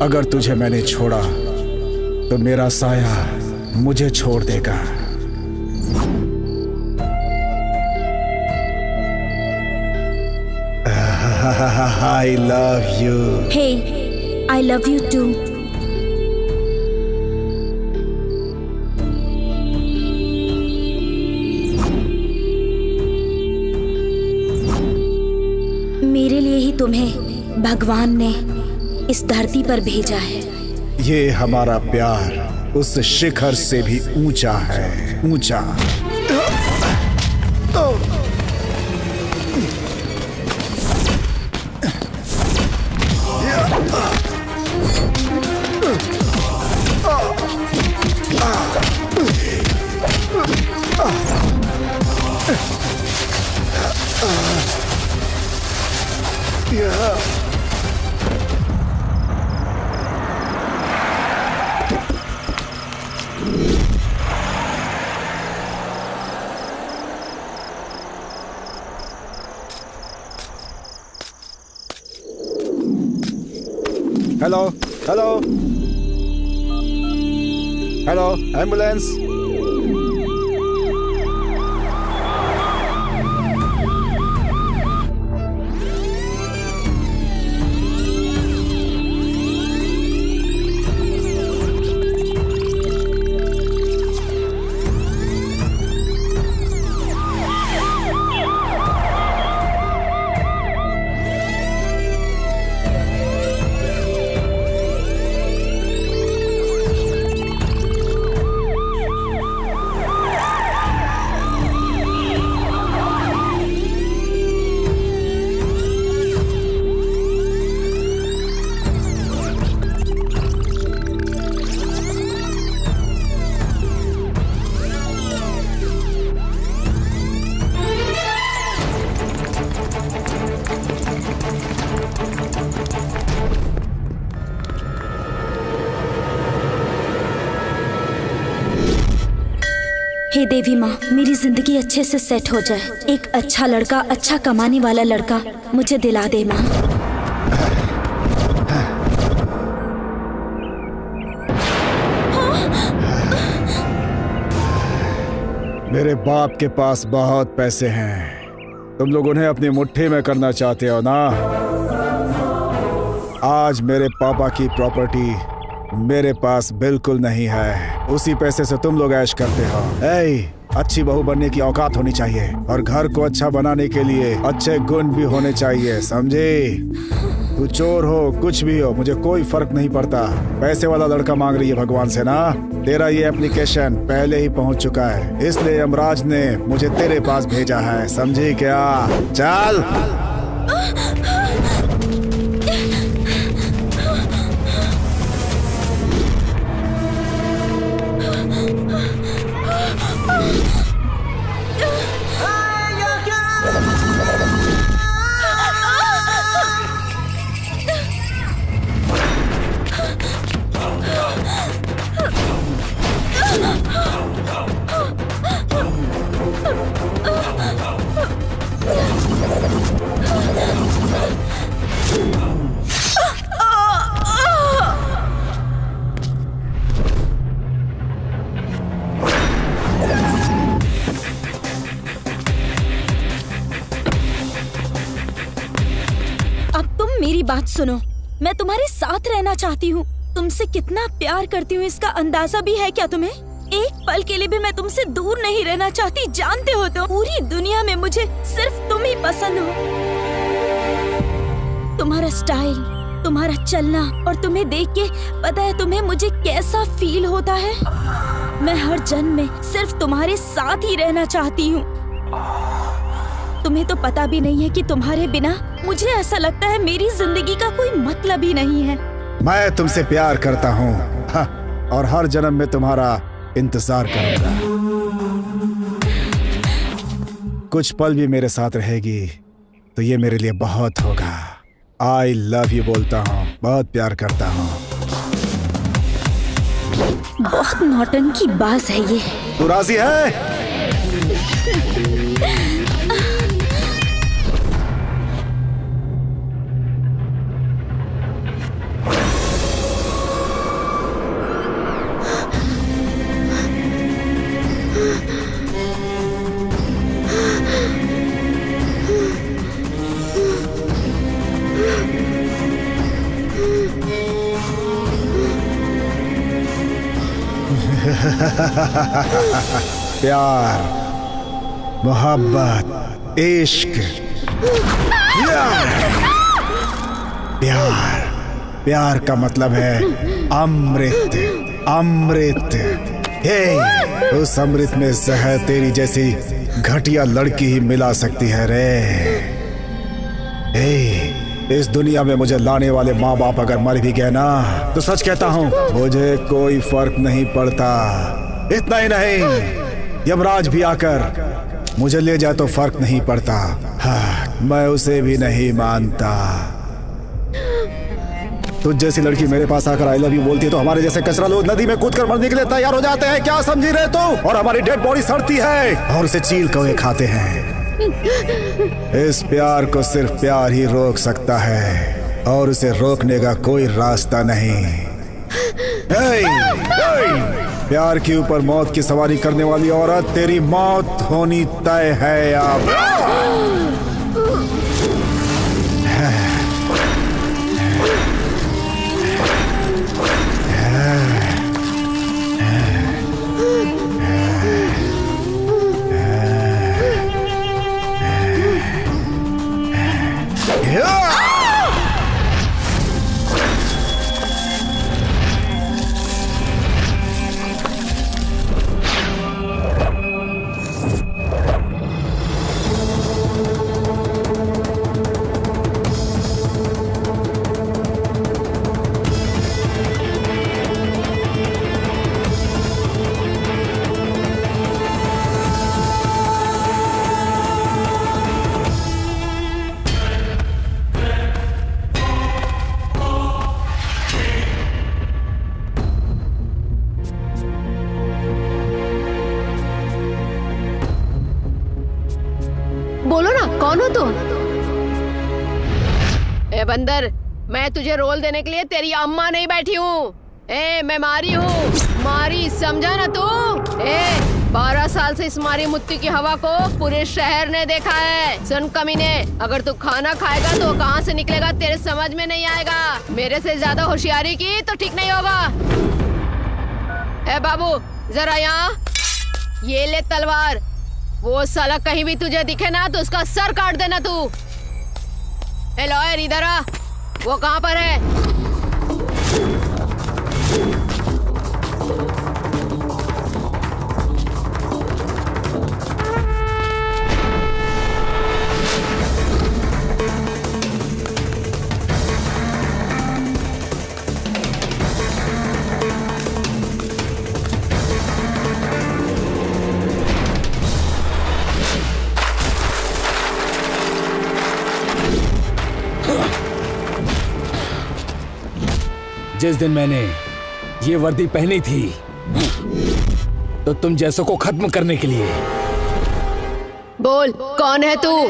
अगर तुझे मैंने छोड़ा तो मेरा साया मुझे छोड़ देगा। I love you. Hey, I love you too. मेरे लिए ही तुम्हें भगवान ने इस धरती पर भेजा है। ये हमारा प्यार उस शिखर से भी ऊंचा है, ऊंचा। Hello hello hello, ambulance. हे देवी माँ, मेरी जिंदगी अच्छे से सेट हो जाए। एक अच्छा लड़का, अच्छा कमाने वाला लड़का मुझे दिला दे माँ। मेरे बाप के पास बहुत पैसे हैं, तुम लोग उन्हें अपनी मुट्ठी में करना चाहते हो ना। आज मेरे पापा की प्रॉपर्टी मेरे पास बिल्कुल नहीं है, उसी पैसे से तुम लोग ऐश करते हो। अच्छी बहू बनने की औकात होनी चाहिए और घर को अच्छा बनाने के लिए अच्छे गुण भी होने चाहिए, समझे? तू चोर हो, कुछ भी हो, मुझे कोई फर्क नहीं पड़ता। पैसे वाला लड़का मांग रही है भगवान से ना। तेरा ये एप्लीकेशन पहले ही पहुंच चुका है, इसलिए यमराज ने मुझे तेरे पास भेजा है, समझी क्या? चल। मेरी बात सुनो, मैं तुम्हारे साथ रहना चाहती हूँ, तुमसे कितना प्यार करती हूँ इसका अंदाजा भी है क्या तुम्हें? एक पल के लिए भी मैं तुमसे दूर नहीं रहना चाहती, जानते हो तो? पूरी दुनिया में मुझे सिर्फ तुम ही पसंद हो। तुम्हारा स्टाइल, तुम्हारा चलना, और तुम्हें देख के पता है तुम्हें मुझे कैसा फील होता है। मैं हर जन्म में सिर्फ तुम्हारे साथ ही रहना चाहती हूँ। तुम्हें तो पता भी नहीं है कि तुम्हारे बिना मुझे ऐसा लगता है मेरी जिंदगी का कोई मतलब ही नहीं है। मैं तुमसे प्यार करता हूँ और हर जन्म में तुम्हारा इंतजार करूंगा। कुछ पल भी मेरे साथ रहेगी तो ये मेरे लिए बहुत होगा। आई लव यू बोलता हूँ, बहुत प्यार करता हूँ। बहुत नौटंकी बाज है ये। तू राजी है? प्यार, मोहब्बत, इश्क, प्यार। प्यार का मतलब है अमृत, अमृत। हे, उस अमृत में जहर तेरी जैसी घटिया लड़की ही मिला सकती है रे। हे, इस दुनिया में मुझे लाने वाले माँ बाप अगर मर भी गए ना, तो सच कहता हूँ मुझे कोई फर्क नहीं पड़ता। इतना ही नहीं, यमराज भी आकर मुझे ले जाए तो फर्क नहीं पड़ता। हाँ, मैं उसे भी नहीं मानता। तुझ जैसी लड़की मेरे पास आकर आई लव यू बोलती है तो हमारे जैसे कचरा लोग नदी में कूदकर मरने के लिए तैयार हो जाते हैं। क्या समझी रहे तू? और हमारी डेड बॉडी सड़ती है और उसे चील कौवे खाते हैं। इस प्यार को सिर्फ प्यार ही रोक सकता है और उसे रोकने का कोई रास्ता नहीं। प्यार के ऊपर मौत की सवारी करने वाली औरत, तेरी मौत होनी तय है अब। बोलो ना, कौन हो तुम? ए बंदर, मैं तुझे रोल देने के लिए तेरी अम्मा नहीं बैठी हूँ। मैं मारी हूँ, मारी, समझा ना तू? 12 साल से इस मारी मुत्ती की हवा को पूरे शहर ने देखा है। सुन कमीने, अगर तू खाना खाएगा तो कहाँ से निकलेगा तेरे समझ में नहीं आएगा। मेरे से ज्यादा होशियारी की तो ठीक नहीं होगा। बाबू जरा यहाँ, ये ले तलवार। वो साला कहीं भी तुझे दिखे ना तो उसका सर काट देना तू। लॉयर इधर आ, वो कहाँ पर है? जिस दिन मैंने ये वर्दी पहनी थी तो तुम जैसों को खत्म करने के लिए। बोल, कौन है तू?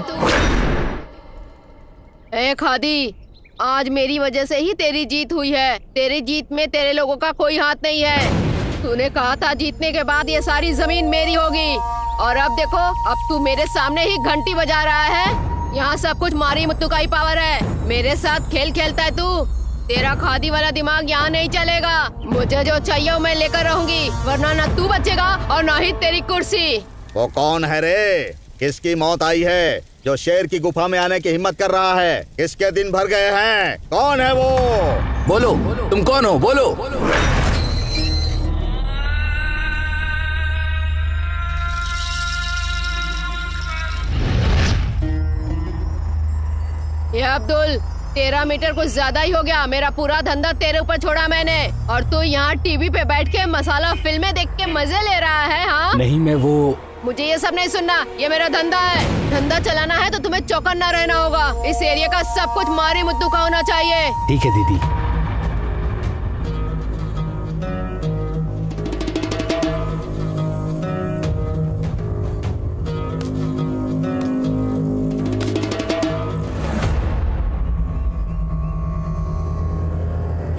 खादी, आज मेरी वजह से ही तेरी जीत हुई है। तेरी जीत में तेरे लोगों का कोई हाथ नहीं है। तूने कहा था जीतने के बाद ये सारी जमीन मेरी होगी, और अब देखो, अब तू मेरे सामने ही घंटी बजा रहा है। यहाँ सब कुछ मारी मुत्तू का ही पावर है। मेरे साथ खेल खेलता है तू। तेरा खादी वाला दिमाग यहाँ नहीं चलेगा। मुझे जो चाहिए मैं लेकर रहूंगी, वरना ना तू बचेगा और ना ही तेरी कुर्सी। वो कौन है रे? किसकी मौत आई है जो शेर की गुफा में आने की हिम्मत कर रहा है? किसके दिन भर गए हैं? कौन है वो? बोलो, तुम कौन हो? बोलो। ये अब्दुल, 13 मीटर कुछ ज्यादा ही हो गया। मेरा पूरा धंधा तेरे ऊपर छोड़ा मैंने, और तू यहाँ टीवी पे बैठ के मसाला फिल्में देख के मजे ले रहा है। हाँ नहीं, मैं वो। मुझे ये सब नहीं सुनना। ये मेरा धंधा है। धंधा चलाना है तो तुम्हें चौकन्ना रहना होगा। इस एरिया का सब कुछ मारी मुद्दू का होना चाहिए। ठीक है दीदी।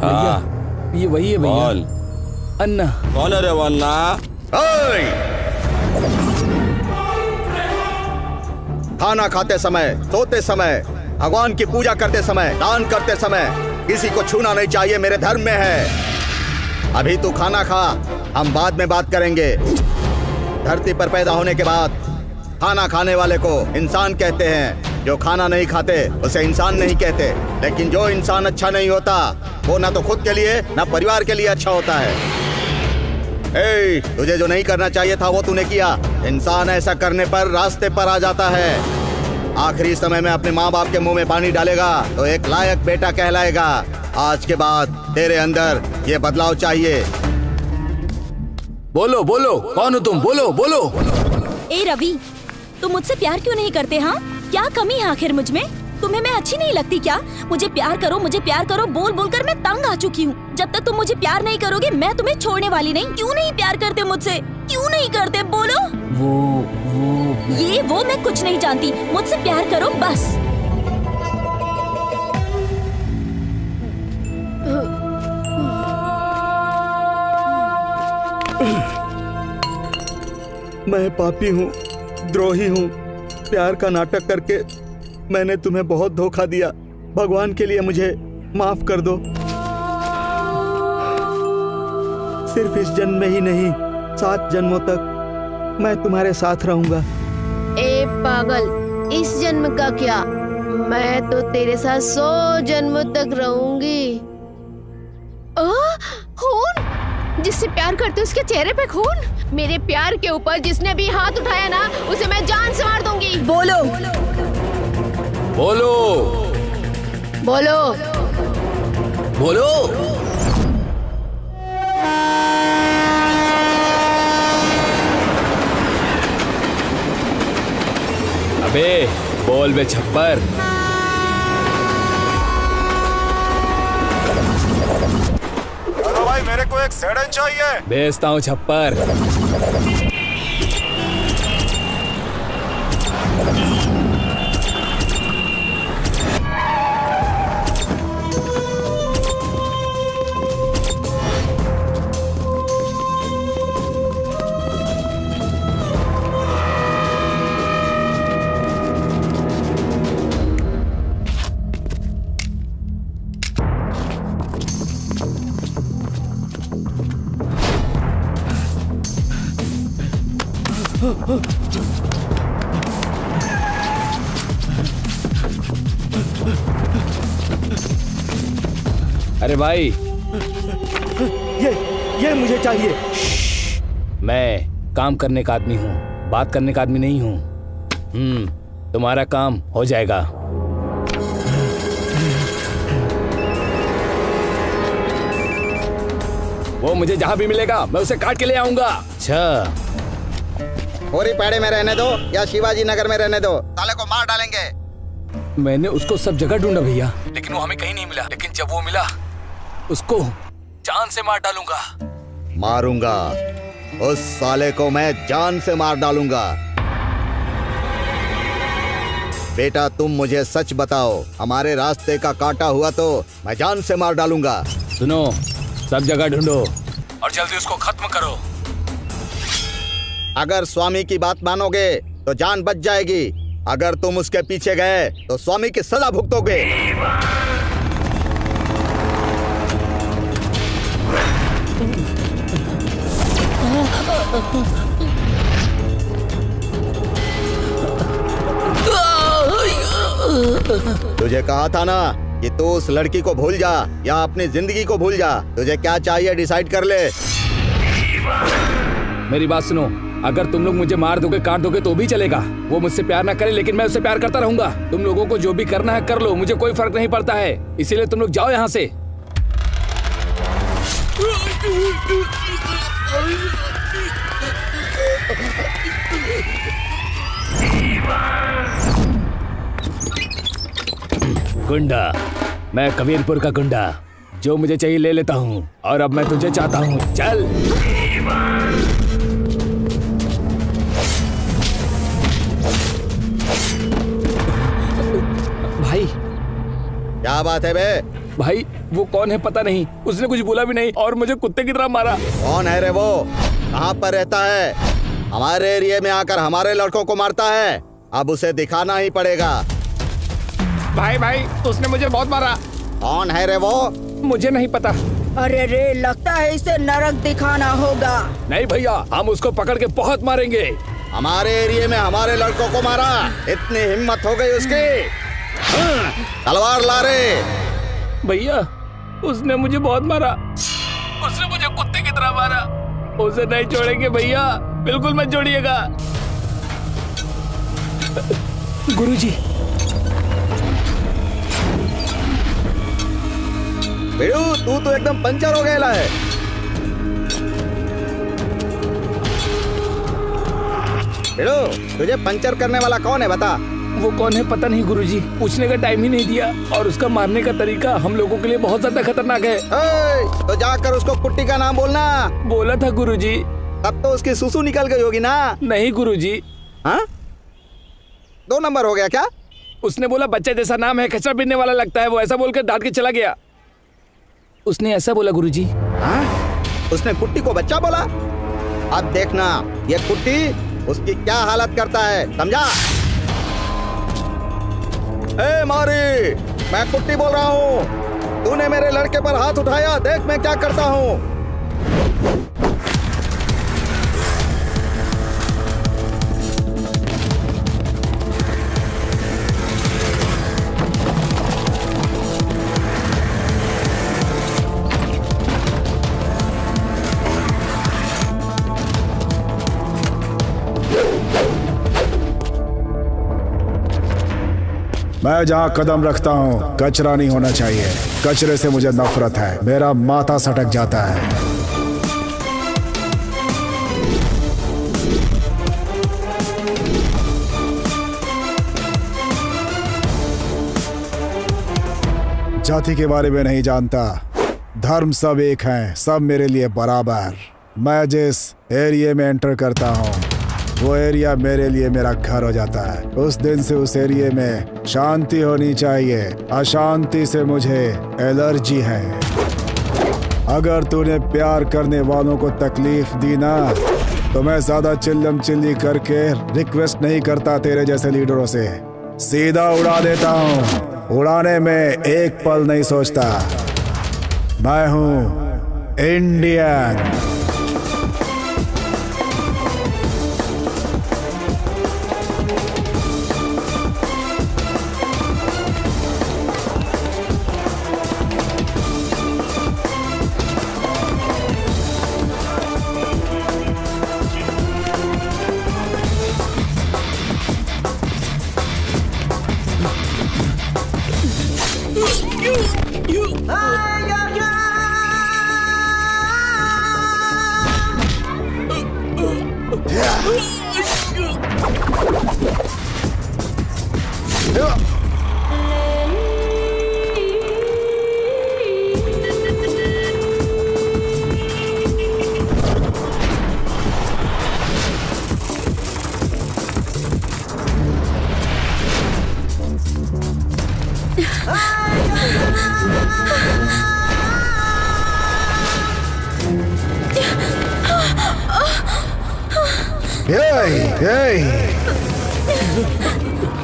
हाँ, ये वही है भैया। अन्ना। कौन है रे वो अन्ना? खाना खाते समय, सोते समय, भगवान की पूजा करते समय, दान करते समय किसी को छूना नहीं चाहिए, मेरे धर्म में है। अभी तू खाना खा, हम बाद में बात करेंगे। धरती पर पैदा होने के बाद खाना खाने वाले को इंसान कहते हैं, जो खाना नहीं खाते उसे इंसान नहीं कहते। लेकिन जो इंसान अच्छा नहीं होता वो ना तो खुद के लिए ना परिवार के लिए अच्छा होता है। तुझे जो नहीं करना चाहिए था वो तूने किया। इंसान ऐसा करने पर रास्ते पर आ जाता है। आखिरी समय में अपने माँ बाप के मुंह में पानी डालेगा तो एक लायक बेटा कहलाएगा। आज के बाद तेरे अंदर ये बदलाव चाहिए। बोलो बोलो, कौन हो तुम? बोलो बोलो। ए रवि, तुम मुझसे प्यार क्यों नहीं करते? हाँ, क्या कमी है आखिर मुझ में? तुम्हें मैं अच्छी नहीं लगती क्या? मुझे प्यार करो, मुझे प्यार करो बोल बोल कर मैं तंग आ चुकी हूँ। जब तक तुम मुझे प्यार नहीं करोगे मैं तुम्हें छोड़ने वाली नहीं। क्यों नहीं प्यार करते मुझसे? क्यों नहीं करते? बोलो। वो मैं कुछ नहीं जानती। मुझसे प्यार करो बस। मैं पापी हूँ, द्रोही हूँ। प्यार का नाटक करके मैंने तुम्हें बहुत धोखा दिया। भगवान के लिए मुझे माफ कर दो। सिर्फ इस जन्म में ही नहीं, 7 जन्मों तक मैं तुम्हारे साथ रहूंगा। ए पागल, इस जन्म का क्या, मैं तो तेरे साथ 100 जन्म तक रहूंगी। खून? जिससे प्यार करते उसके चेहरे पे खून? मेरे प्यार के ऊपर जिसने भी हाथ उठाया ना उसे मैं जान से मार दूंगी। बोलो बोलो बोलो बोलो। अबे बोल बे छप्पर। चलो भाई, मेरे को एक सेडन चाहिए। भेजता हूँ छप्पर। अरे भाई, ये मुझे चाहिए। मैं काम करने का आदमी हूँ, बात करने का आदमी नहीं हूँ। तुम्हारा काम हो जाएगा। वो मुझे जहाँ भी मिलेगा मैं उसे काट के ले आऊंगा। अच्छा, होरी पैड़े में रहने दो या शिवाजी नगर में रहने दो, साले को मार डालेंगे। मैंने उसको सब जगह ढूंढा भैया, लेकिन वो हमें कहीं नहीं मिला। लेकिन जब वो मिला उसको जान से मार डालूंगा। मारूंगा उस साले को, मैं जान से मार डालूंगा। बेटा तुम मुझे सच बताओ, हमारे रास्ते का काटा हुआ तो मैं जान से मार डालूंगा। सुनो, सब जगह ढूंढो और जल्दी उसको खत्म करो। अगर स्वामी की बात मानोगे तो जान बच जाएगी। अगर तुम उसके पीछे गए तो स्वामी की सजा भुगतोगे। तुझे कहा था ना कि तू उस लड़की को भूल जा या अपनी जिंदगी को भूल जा। तुझे क्या चाहिए डिसाइड कर ले। मेरी बात सुनो, अगर तुम लोग मुझे मार दोगे, काट दोगे तो भी चलेगा। वो मुझसे प्यार ना करे लेकिन मैं उससे प्यार करता रहूंगा। तुम लोगों को जो भी करना है कर लो, मुझे कोई फर्क नहीं पड़ता है। इसीलिए तुम लोग जाओ यहाँ से। गुंडा, मैं कबीरपुर का गुंडा, जो मुझे चाहिए ले लेता हूँ। और अब मैं तुझे चाहता हूँ, चल। भाई, क्या बात है बे? भाई वो कौन है पता नहीं, उसने कुछ बोला भी नहीं और मुझे कुत्ते की तरह मारा। कौन है रे वो? कहाँ पर रहता है? हमारे एरिया में आकर हमारे लड़कों को मारता है। अब उसे दिखाना ही पड़ेगा। भाई उसने मुझे बहुत मारा। कौन है रे वो? मुझे नहीं पता। अरे रे, लगता है इसे नरक दिखाना होगा। नहीं भैया, हम उसको पकड़ के बहुत मारेंगे। हमारे एरिया में हमारे लड़कों को मारा, इतनी हिम्मत हो गई उसकी। तलवार ला रे। भैया, उसने मुझे बहुत मारा, उसने मुझे कुत्ते की तरह मारा। उसे नहीं छोड़ेंगे भैया, बिल्कुल मत छोड़िएगा। गुरुजी, बेड़ू, तू तो एकदम पंचर हो गया है। बेड़ू, तुझे पंचर करने वाला कौन है बता? वो कौन है पता नहीं गुरुजी, पूछने का टाइम ही नहीं दिया। और उसका मारने का तरीका हम लोगों के लिए बहुत ज्यादा खतरनाक है। तो जाकर उसको कुट्टी का नाम बोलना। बोला था गुरुजी। तब तो उसकी सुसु निकल गई होगी ना? नहीं गुरुजी। हाँ? 2 नंबर हो गया क्या? उसने बोला बच्चे जैसा नाम है, कचरा पीने वाला लगता है। वो ऐसा बोलकर डांट के चला गया। उसने ऐसा बोला गुरुजी। हाँ? उसने कुट्टी को बच्चा बोला? अब देखना ये कुट्टी उसकी क्या हालत करता है, समझा? ए मारी, मैं कुट्टी बोल रहा हूँ। तूने मेरे लड़के पर हाथ उठाया, देख मैं क्या करता हूँ। मैं जहाँ कदम रखता हूँ कचरा नहीं होना चाहिए। कचरे से मुझे नफरत है, मेरा माथा सटक जाता है। जाति के बारे में नहीं जानता, धर्म सब एक हैं, सब मेरे लिए बराबर। मैं जिस एरिया में एंटर करता हूँ वो एरिया मेरे लिए मेरा घर हो जाता है। उस दिन से उस एरिया में शांति होनी चाहिए, अशांति से मुझे एलर्जी है। अगर तूने प्यार करने वालों को तकलीफ दी ना, तो मैं ज्यादा चिल्लम चिल्ली करके रिक्वेस्ट नहीं करता तेरे जैसे लीडरों से, सीधा उड़ा देता हूँ। उड़ाने में एक पल नहीं सोचता। मैं हूँ इंडियन।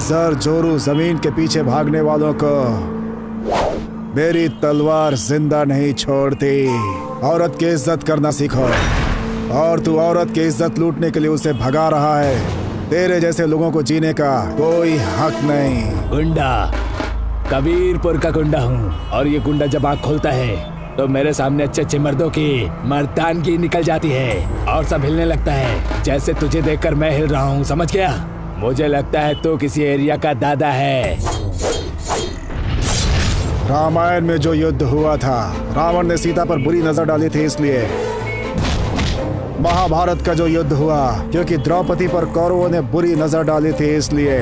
सर जोरू जमीन के पीछे भागने वालों को मेरी तलवार जिंदा नहीं छोड़ती। औरत की इज्जत करना सीखो। और तू औरत की इज्जत लूटने के लिए उसे भगा रहा है। तेरे जैसे लोगों को जीने का कोई हक नहीं। गुंडा, कबीरपुर का गुंडा हूँ। और ये गुंडा जब आँख खोलता है तो मेरे सामने अच्छे अच्छे मर्दों की मर्दानगी निकल जाती है और सब हिलने लगता है। जैसे तुझे देखकर मैं हिल रहा हूँ, समझ गया? मुझे लगता है तू किसी एरिया का दादा है। रामायण में जो युद्ध हुआ था, रावण ने सीता पर बुरी नजर डाली थी इसलिए। महाभारत का जो युद्ध हुआ, क्योंकि द्रौपदी पर कौरवों ने बुरी नजर डाली थी इसलिए।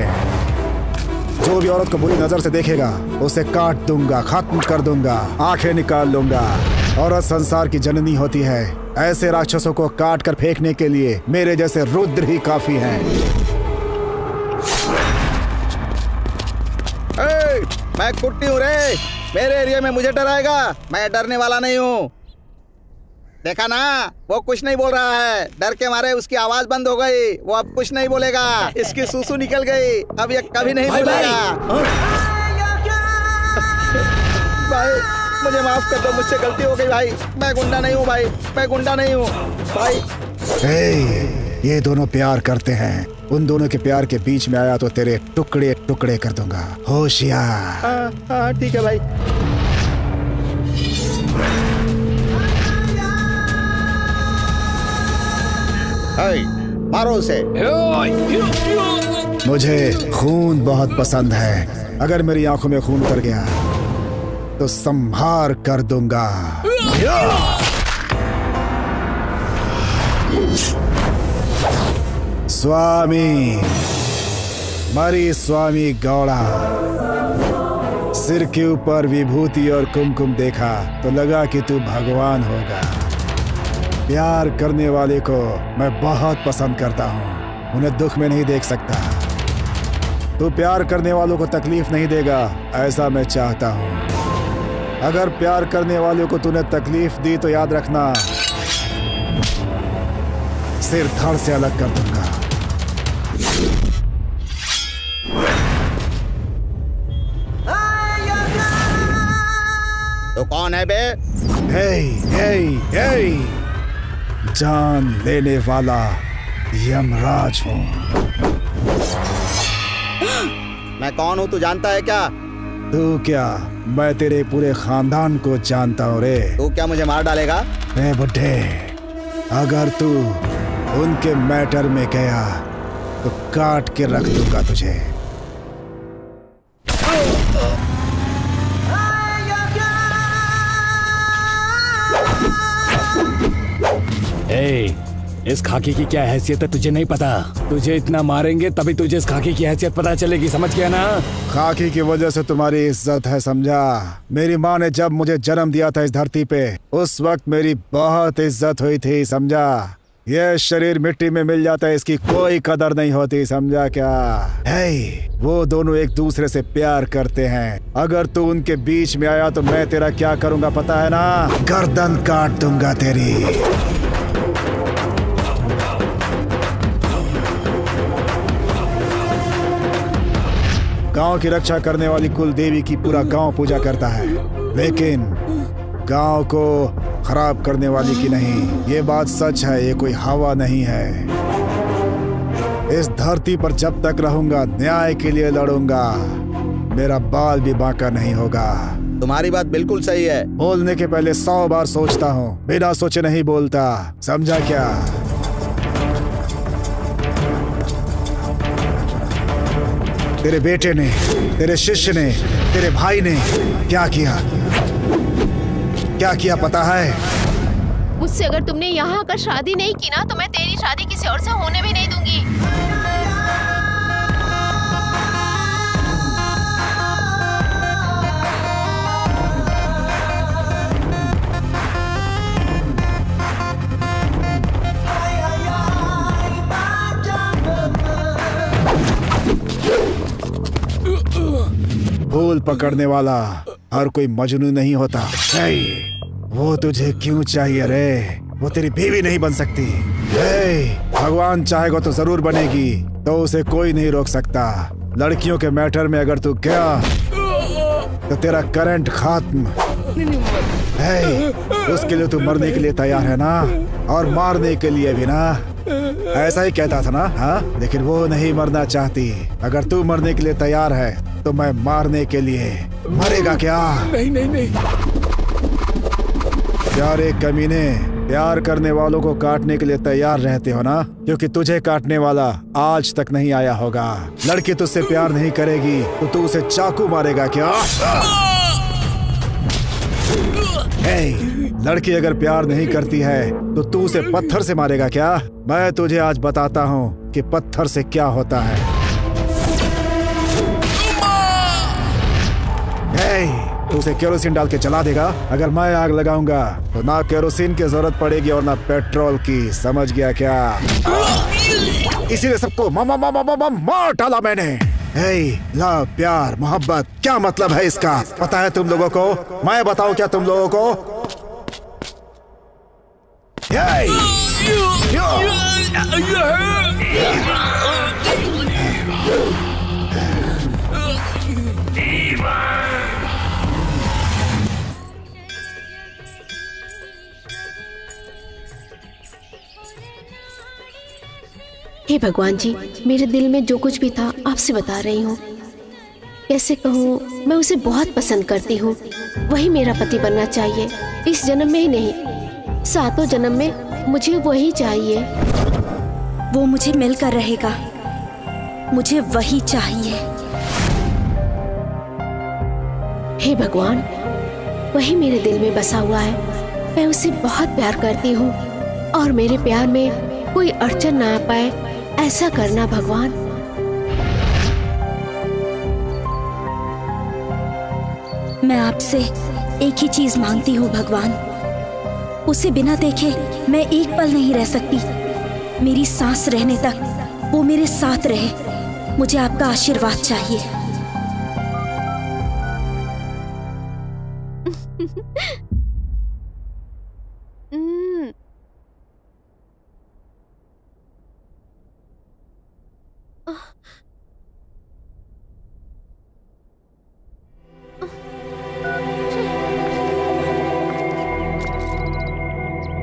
जो भी औरत को बुरी नजर से देखेगा उसे काट दूंगा, खत्म कर दूंगा, आंखें निकाल लूंगा। औरत संसार की जननी होती है। ऐसे राक्षसों को काट कर फेंकने के लिए मेरे जैसे रुद्र ही काफी हैं। मैं कुट्टी हूँ रे, मेरे एरिया में मुझे डराएगा? मैं डरने वाला नहीं हूँ। देखा ना, वो कुछ नहीं बोल रहा है। डर के मारे उसकी आवाज बंद हो गई। वो अब कुछ नहीं बोलेगा। इसकी सुसु निकल गई। अब ये कभी नहीं बोलेगा। भाई मुझे माफ कर दो, मुझसे गलती हो गई भाई। मैं गुंडा नहीं हूँ भाई, मैं गुंडा नहीं हूँ भाई। ये दोनों प्यार करते हैं, उन दोनों के प्यार के बीच में आया तो तेरे टुकड़े टुकड़े कर दूंगा, होशियार। हाँ ठीक है भाई। मारो उसे। मुझे खून बहुत पसंद है, अगर मेरी आंखों में खून उतर गया तो संहार कर दूंगा। स्वामी मरी स्वामी गौड़ा। सिर के ऊपर विभूति और कुमकुम देखा तो लगा कि तू भगवान होगा। प्यार करने वाले को मैं बहुत पसंद करता हूँ, उन्हें दुख में नहीं देख सकता। तू प्यार करने वालों को तकलीफ नहीं देगा, ऐसा मैं चाहता हूँ। अगर प्यार करने वालों को तूने तकलीफ दी तो याद रखना, सिर धड़ से अलग कर दूंगा। तो कौन है बे? हे, जान लेने वाला यमराज हूँ। मैं कौन हूँ तू जानता है क्या? तू क्या, मैं तेरे पूरे खानदान को जानता हूँ रे। तू क्या मुझे मार डालेगा? ए बुड्ढे, अगर तू उनके मैटर में गया तो काट के रख दूंगा तुझे। इस खाकी की क्या हैसियत है तुझे नहीं पता? तुझे इतना मारेंगे तभी तुझे इस खाकी की हैसियत पता चलेगी, समझ गया ना? खाकी की वजह से तुम्हारी इज्जत है, समझा? मेरी माँ ने जब मुझे जन्म दिया था इस धरती पे, उस वक्त मेरी बहुत इज्जत हुई थी, समझा? ये शरीर मिट्टी में मिल जाता है, इसकी कोई कदर नहीं होती, समझा क्या? वो दोनों एक दूसरे से प्यार करते हैं। अगर तू उनके बीच में आया तो मैं तेरा क्या करूंगा पता है ना? गर्दन काट दूंगा तेरी। गांव की रक्षा करने वाली कुल देवी की पूरा गांव पूजा करता है, लेकिन गांव को खराब करने वाली की नहीं। ये बात सच है, ये कोई हवा नहीं है। इस धरती पर जब तक रहूंगा न्याय के लिए लड़ूंगा, मेरा बाल भी बांका नहीं होगा। तुम्हारी बात बिल्कुल सही है। बोलने के पहले 100 बार सोचता हूँ, बिना सोचे नहीं बोलता, समझा क्या? तेरे बेटे ने, तेरे शिष्य ने, तेरे भाई ने क्या किया? क्या किया पता है? मुझसे अगर तुमने यहाँ आकर शादी नहीं की ना, तो मैं तेरी शादी किसी और से होने भी नहीं दूंगी। फूल पकड़ने वाला हर कोई मजनू नहीं होता। वो तुझे क्यों चाहिए रे? वो तेरी बीवी नहीं बन सकती। भगवान चाहेगा तो जरूर बनेगी, तो उसे कोई नहीं रोक सकता। लड़कियों के मैटर में अगर तू गया तो तेरा करंट खत्म। उसके लिए तू मरने के लिए तैयार है ना? और मारने के लिए भी ना? ऐसा ही कहता था ना? हाँ, लेकिन वो नहीं मरना चाहती। अगर तू मरने के लिए तैयार है तो मैं मारने के लिए। मरेगा क्या? नहीं। प्यारे कमीने, प्यार करने वालों को काटने के लिए तैयार रहते हो ना? क्योंकि तुझे काटने वाला आज तक नहीं आया होगा। लड़की तुझसे प्यार नहीं करेगी तो तू उसे चाकू मारेगा क्या? लड़की अगर प्यार नहीं करती है तो तू उसे पत्थर से मारेगा क्या? मैं तुझे आज बताता हूँ कि पत्थर से क्या होता है। तू उसे केरोसिन डाल के जला देगा। अगर मैं आग लगाऊंगा तो ना केरोसिन की जरूरत पड़ेगी और ना पेट्रोल की, समझ गया क्या? इसीलिए सबको मार डाला मैंने। लव, प्यार, मोहब्बत, क्या मतलब है इसका? पता है तुम लोगों को? मैं बताऊं क्या तुम लोगों को? हे भगवान जी, मेरे दिल में जो कुछ भी था आपसे बता रही हूँ। कैसे कहूँ, मैं उसे बहुत पसंद करती हूँ। वही मेरा पति बनना चाहिए, इस जन्म में ही नहीं, 7 जन्म में मुझे वही चाहिए। वो मुझे मिलकर रहेगा, मुझे वही चाहिए। हे भगवान, वही मेरे दिल में बसा हुआ है। मैं उसे बहुत प्यार करती हूँ और मेरे प्यार में कोई अड़चन ना आ पाए, ऐसा करना भगवान। मैं आपसे एक ही चीज मांगती हूँ भगवान, उसे बिना देखे मैं एक पल नहीं रह सकती। मेरी सांस रहने तक वो मेरे साथ रहे। मुझे आपका आशीर्वाद चाहिए।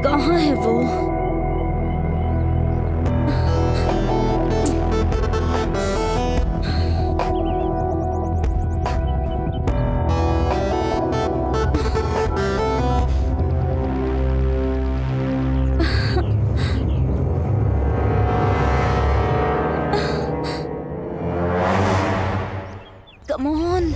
कहाँ है वो? Come on.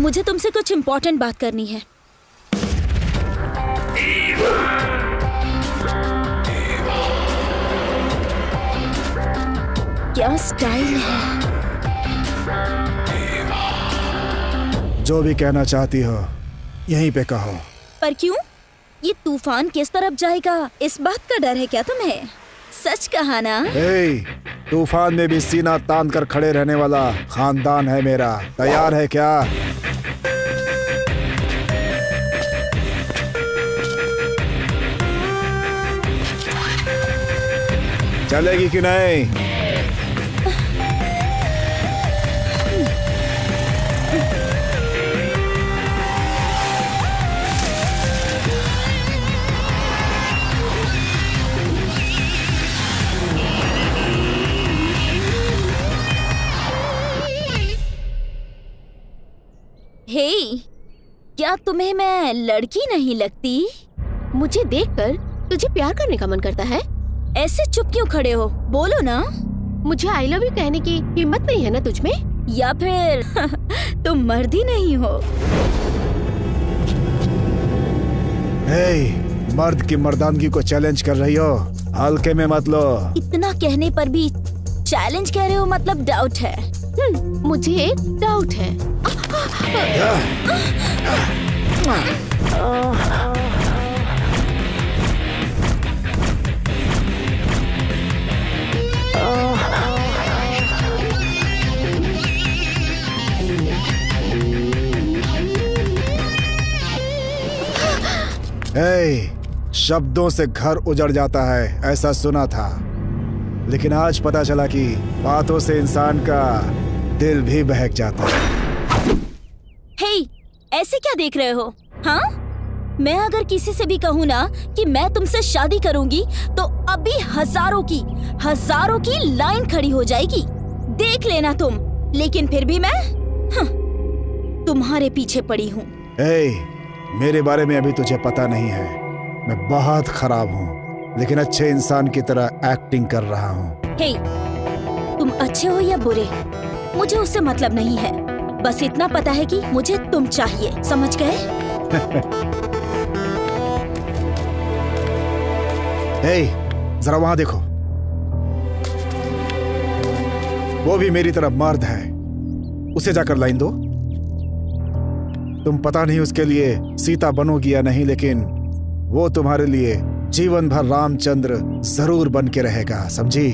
मुझे तुमसे कुछ इम्पोर्टेंट बात करनी है। क्या स्टाइल है। जो भी कहना चाहती हो यहीं पे कहो। पर क्यों? ये तूफान किस तरफ जाएगा, इस बात का डर है क्या तुम्हें? सच कहा ना? तूफान में भी सीना तान कर खड़े रहने वाला खानदान है मेरा। तैयार है क्या? चलेगी कि नहीं? हे, क्या तुम्हें मैं लड़की नहीं लगती? मुझे देखकर तुझे प्यार करने का मन करता है? ऐसे चुप क्यों खड़े हो? बोलो ना। मुझे आई लव यू कहने की हिम्मत नहीं है ना तुझ में? या फिर तुम मर्द ही नहीं हो? मर्द की मर्दानगी को चैलेंज कर रही हो? हल्के में मत लो। इतना कहने पर भी चैलेंज कह रहे हो, मतलब डाउट है। मुझे एक डाउट है। शब्दों से घर उजड़ जाता है, ऐसा सुना था, लेकिन आज पता चला कि बातों से इंसान का दिल भी बहक जाता है। हे, ऐसे क्या देख रहे हो? हाँ, मैं अगर किसी से भी कहूँ ना कि मैं तुमसे शादी करूंगी तो अभी हजारों की लाइन खड़ी हो जाएगी। देख लेना तुम। लेकिन फिर भी मैं तुम्हारे पीछे पड़ी हूँ। मेरे बारे में अभी तुझे पता नहीं है। मैं बहुत खराब हूँ। लेकिन अच्छे इंसान की तरह एक्टिंग कर रहा हूँ। हे, तुम अच्छे हो या बुरे, मुझे उससे मतलब नहीं है। बस इतना पता है कि मुझे तुम चाहिए, समझ गए? हे, जरा वहां देखो, वो भी मेरी तरफ मर्द है। उसे जाकर लाइन दो। तुम पता नहीं उसके लिए सीता बनोगी या नहीं, लेकिन वो तुम्हारे लिए जीवन भर रामचंद्र जरूर बन के रहेगा, समझी?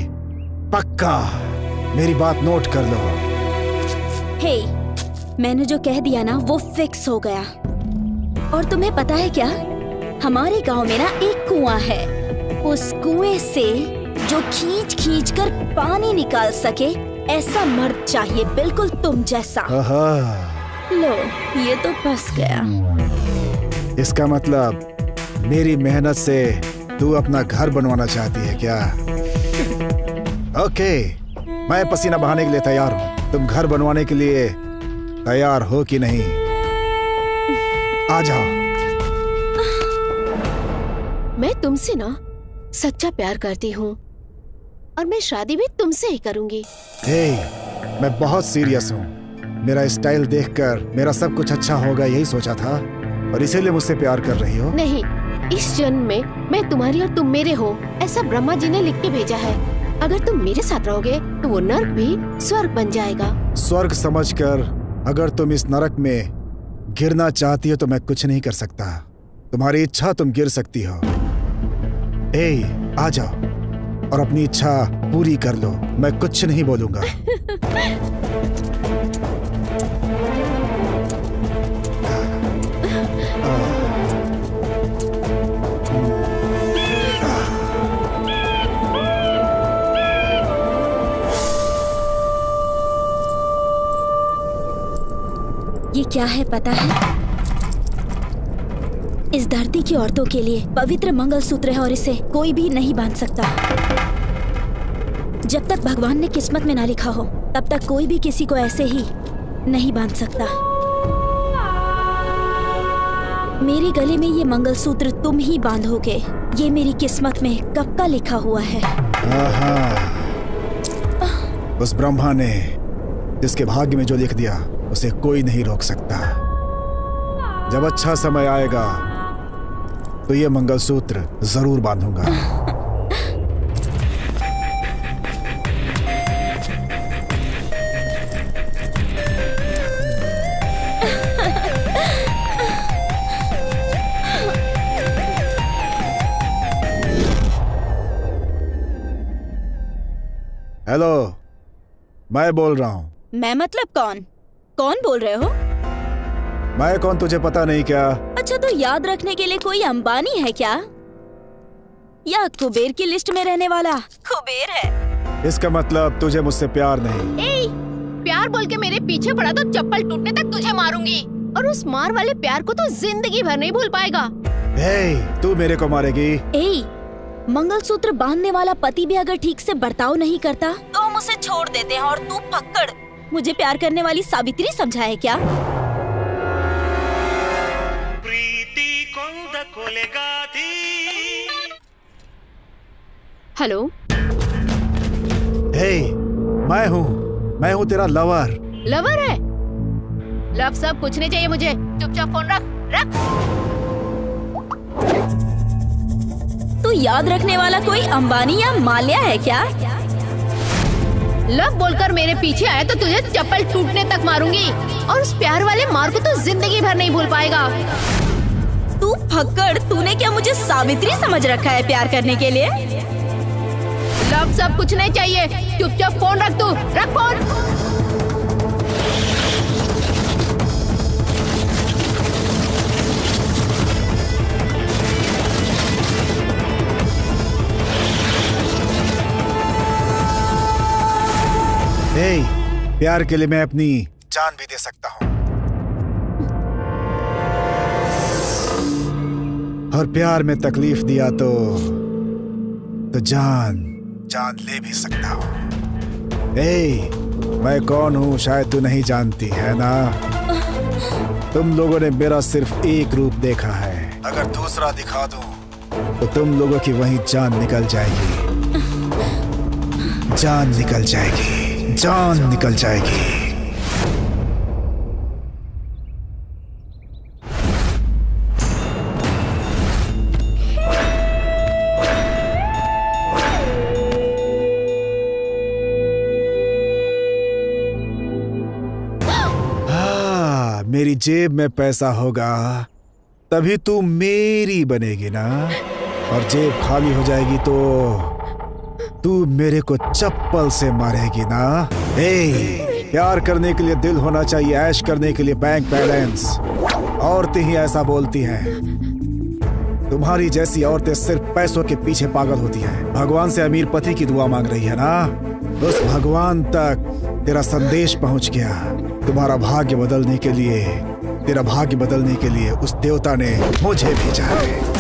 पक्का। मेरी बात नोट कर लो। हे, मैंने जो कह दिया ना वो फिक्स हो गया। और तुम्हें पता है क्या, हमारे गांव में ना एक कुआं है। उस कुएं से जो खींच खींच कर पानी निकाल सके, ऐसा मर्द चाहिए, बिल्कुल तुम जैसा। लो, ये तो फंस गया। इसका मतलब मेरी मेहनत से तू अपना घर बनवाना चाहती है क्या? ओके, मैं पसीना बहाने के लिए तैयार हूँ। तुम घर बनवाने के लिए तैयार हो कि नहीं? आ जाओ। मैं तुमसे ना सच्चा प्यार करती हूँ और मैं शादी भी तुमसे ही करूँगी। हे, मैं बहुत सीरियस हूँ। मेरा स्टाइल देखकर मेरा सब कुछ अच्छा होगा यही सोचा था, और इसीलिए मुझसे प्यार कर रही हो? नहीं, इस जन्म में मैं तुम्हारी और तुम मेरे हो, ऐसा ब्रह्मा जी ने लिख के भेजा है। अगर तुम मेरे साथ रहोगे तो वो नर्क भी स्वर्ग बन जाएगा। स्वर्ग समझकर अगर तुम इस नरक में गिरना चाहती हो तो मैं कुछ नहीं कर सकता। तुम्हारी इच्छा, तुम गिर सकती हो। ए, आ जाओ और अपनी इच्छा पूरी कर लो, मैं कुछ नहीं बोलूंगा। ये क्या है पता है? इस धरती की औरतों के लिए पवित्र मंगलसूत्र है और इसे कोई भी नहीं बांध सकता। जब तक भगवान ने किस्मत में ना लिखा हो तब तक कोई भी किसी को ऐसे ही नहीं बांध सकता। मेरे गले में ये मंगलसूत्र तुम ही बांधोगे, ये मेरी किस्मत में कब का लिखा हुआ है। उस ब्रह्मा ने जिसके भाग्य में जो लिख दिया उसे कोई नहीं रोक सकता। जब अच्छा समय आएगा तो ये मंगलसूत्र जरूर बांधूंगा। हेलो, मैं बोल रहा हूँ। मैं मतलब कौन? कौन बोल रहे हो? मैं कौन तुझे पता नहीं क्या? अच्छा, तो याद रखने के लिए कोई अंबानी है क्या? या कुबेर की लिस्ट में रहने वाला कुबेर है? इसका मतलब तुझे मुझसे प्यार नहीं। ए, प्यार बोल के मेरे पीछे पड़ा तो चप्पल टूटने तक तुझे मारूंगी, और उस मार वाले प्यार को तो जिंदगी भर नहीं भूल पाएगा। हे, तू मेरे को मारेगी? ए, मंगलसूत्र बांधने वाला पति भी अगर ठीक से बर्ताव नहीं करता तो हम उसे छोड़ देते हैं, और तू फक्कड़ मुझे प्यार करने वाली सावित्री समझा है क्या? हेलो, हे, मैं हूँ तेरा लवर। लवर है? लव सब कुछ नहीं चाहिए मुझे, चुपचाप फोन रख। तू याद रखने वाला कोई अंबानी या माल्या है क्या? लव बोलकर मेरे पीछे आया तो तुझे चप्पल टूटने तक मारूंगी, और उस प्यार वाले मार को तो जिंदगी भर नहीं भूल पाएगा। तू फक्कड़, तूने क्या मुझे सावित्री समझ रखा है प्यार करने के लिए? लव सब कुछ नहीं चाहिए, चुपचाप फोन रख। तू रख फोन। हे, प्यार के लिए मैं अपनी जान भी दे सकता हूँ, और प्यार में तकलीफ दिया तो जान ले भी सकता हूँ। हे, मैं कौन हूँ शायद तू नहीं जानती है ना। तुम लोगों ने मेरा सिर्फ एक रूप देखा है, अगर दूसरा दिखा दूं तो तुम लोगों की वहीं जान निकल जाएगी। जान निकल जाएगी, जान निकल जाएगी। मेरी जेब में पैसा होगा तभी तू मेरी बनेगी ना, और जेब खाली हो जाएगी तो तू मेरे को चप्पल से मारेगी ना। प्यार करने के लिए दिल होना चाहिए, ऐश करने के लिए बैंक बैलेंस। औरतें ही ऐसा बोलती हैं। तुम्हारी जैसी औरतें सिर्फ पैसों के पीछे पागल होती हैं। भगवान से अमीर पति की दुआ मांग रही है ना, उस भगवान तक तेरा संदेश पहुंच गया। तुम्हारा भाग्य बदलने के लिए, तेरा भाग्य बदलने के लिए उस देवता ने मुझे भेजा है।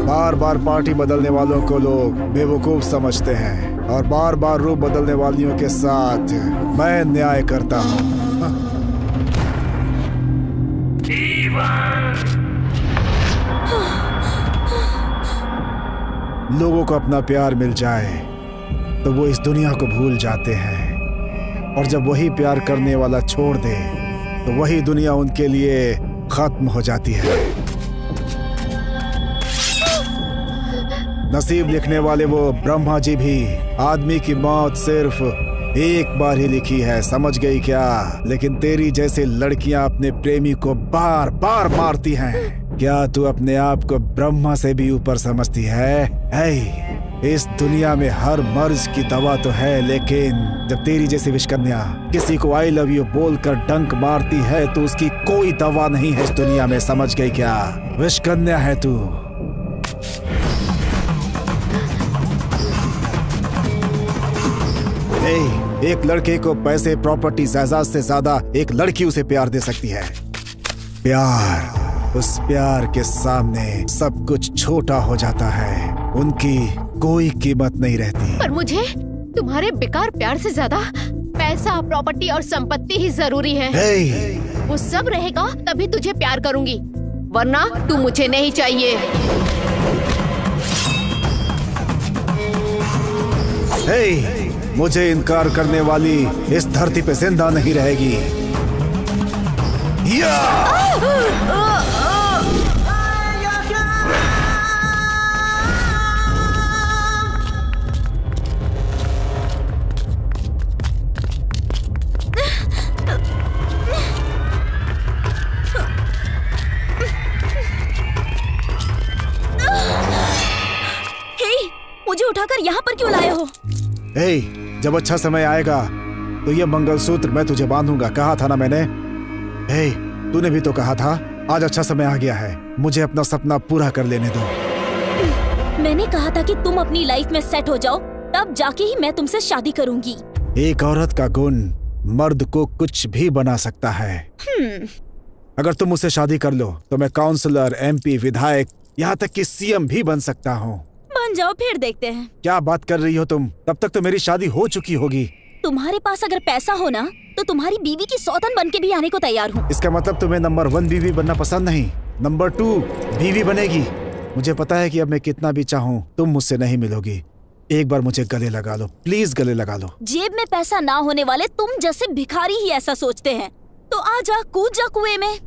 बार बार पार्टी बदलने वालों को लोग बेवकूफ समझते हैं, और बार बार रूप बदलने वालियों के साथ मैं न्याय करता हूँ। लोगों को अपना प्यार मिल जाए तो वो इस दुनिया को भूल जाते हैं, और जब वही प्यार करने वाला छोड़ दे तो वही दुनिया उनके लिए खत्म हो जाती है। नसीब लिखने वाले वो ब्रह्मा जी भी आदमी की मौत सिर्फ एक बार ही लिखी है, समझ गई क्या? लेकिन तेरी जैसे लड़कियां अपने प्रेमी को बार बार मारती हैं। क्या तू अपने आप को ब्रह्मा से भी ऊपर समझती है? इस दुनिया में हर मर्ज की दवा तो है, लेकिन जब तेरी जैसी विषकन्या किसी को आई लव यू बोलकर डंक मारती है तो उसकी कोई दवा नहीं है इस दुनिया में, समझ गई क्या? विषकन्या है तू। एक लड़के को पैसे, प्रॉपर्टी, जायदाद से ज्यादा एक लड़की उसे प्यार दे सकती है। प्यार, उस प्यार के सामने सब कुछ छोटा हो जाता है, उनकी कोई कीमत नहीं रहती। पर मुझे तुम्हारे बेकार प्यार से ज्यादा पैसा, प्रॉपर्टी और संपत्ति ही जरूरी है। वो सब रहेगा तभी तुझे प्यार करूंगी, वरना तू मुझे नहीं चाहिए। मुझे इनकार करने वाली इस धरती पे जिंदा नहीं रहेगी। मुझे उठाकर यहाँ पर क्यों लाए हो? जब अच्छा समय आएगा तो ये मंगलसूत्र मैं तुझे बांधूंगा, कहा था ना मैंने। तूने भी तो कहा था आज अच्छा समय आ गया है, मुझे अपना सपना पूरा कर लेने दो। मैंने कहा था कि तुम अपनी लाइफ में सेट हो जाओ, तब जाके ही मैं तुमसे शादी करूंगी। एक औरत का गुण मर्द को कुछ भी बना सकता है। अगर तुम मुझसे शादी कर लो तो मैं काउंसलर, MP, विधायक, यहाँ तक कि CM भी बन सकता हूँ। बन जाओ, फिर देखते हैं। क्या बात कर रही हो तुम? तब तक तो मेरी शादी हो चुकी होगी। तुम्हारे पास अगर पैसा हो ना तो तुम्हारी बीवी की सौतन बन के भी आने को तैयार हूँ। इसका मतलब तुम्हें नंबर 1 बीवी बनना पसंद नहीं, नंबर 2 बीवी बनेगी। मुझे पता है कि अब मैं कितना भी चाहूँ तुम मुझसे नहीं मिलोगी। एक बार मुझे गले लगा लो, प्लीज गले लगा लो। जेब में पैसा ना होने वाले तुम जैसे भिखारी ही ऐसा सोचते हैं, तो आ जा, कूद जा कुएं में।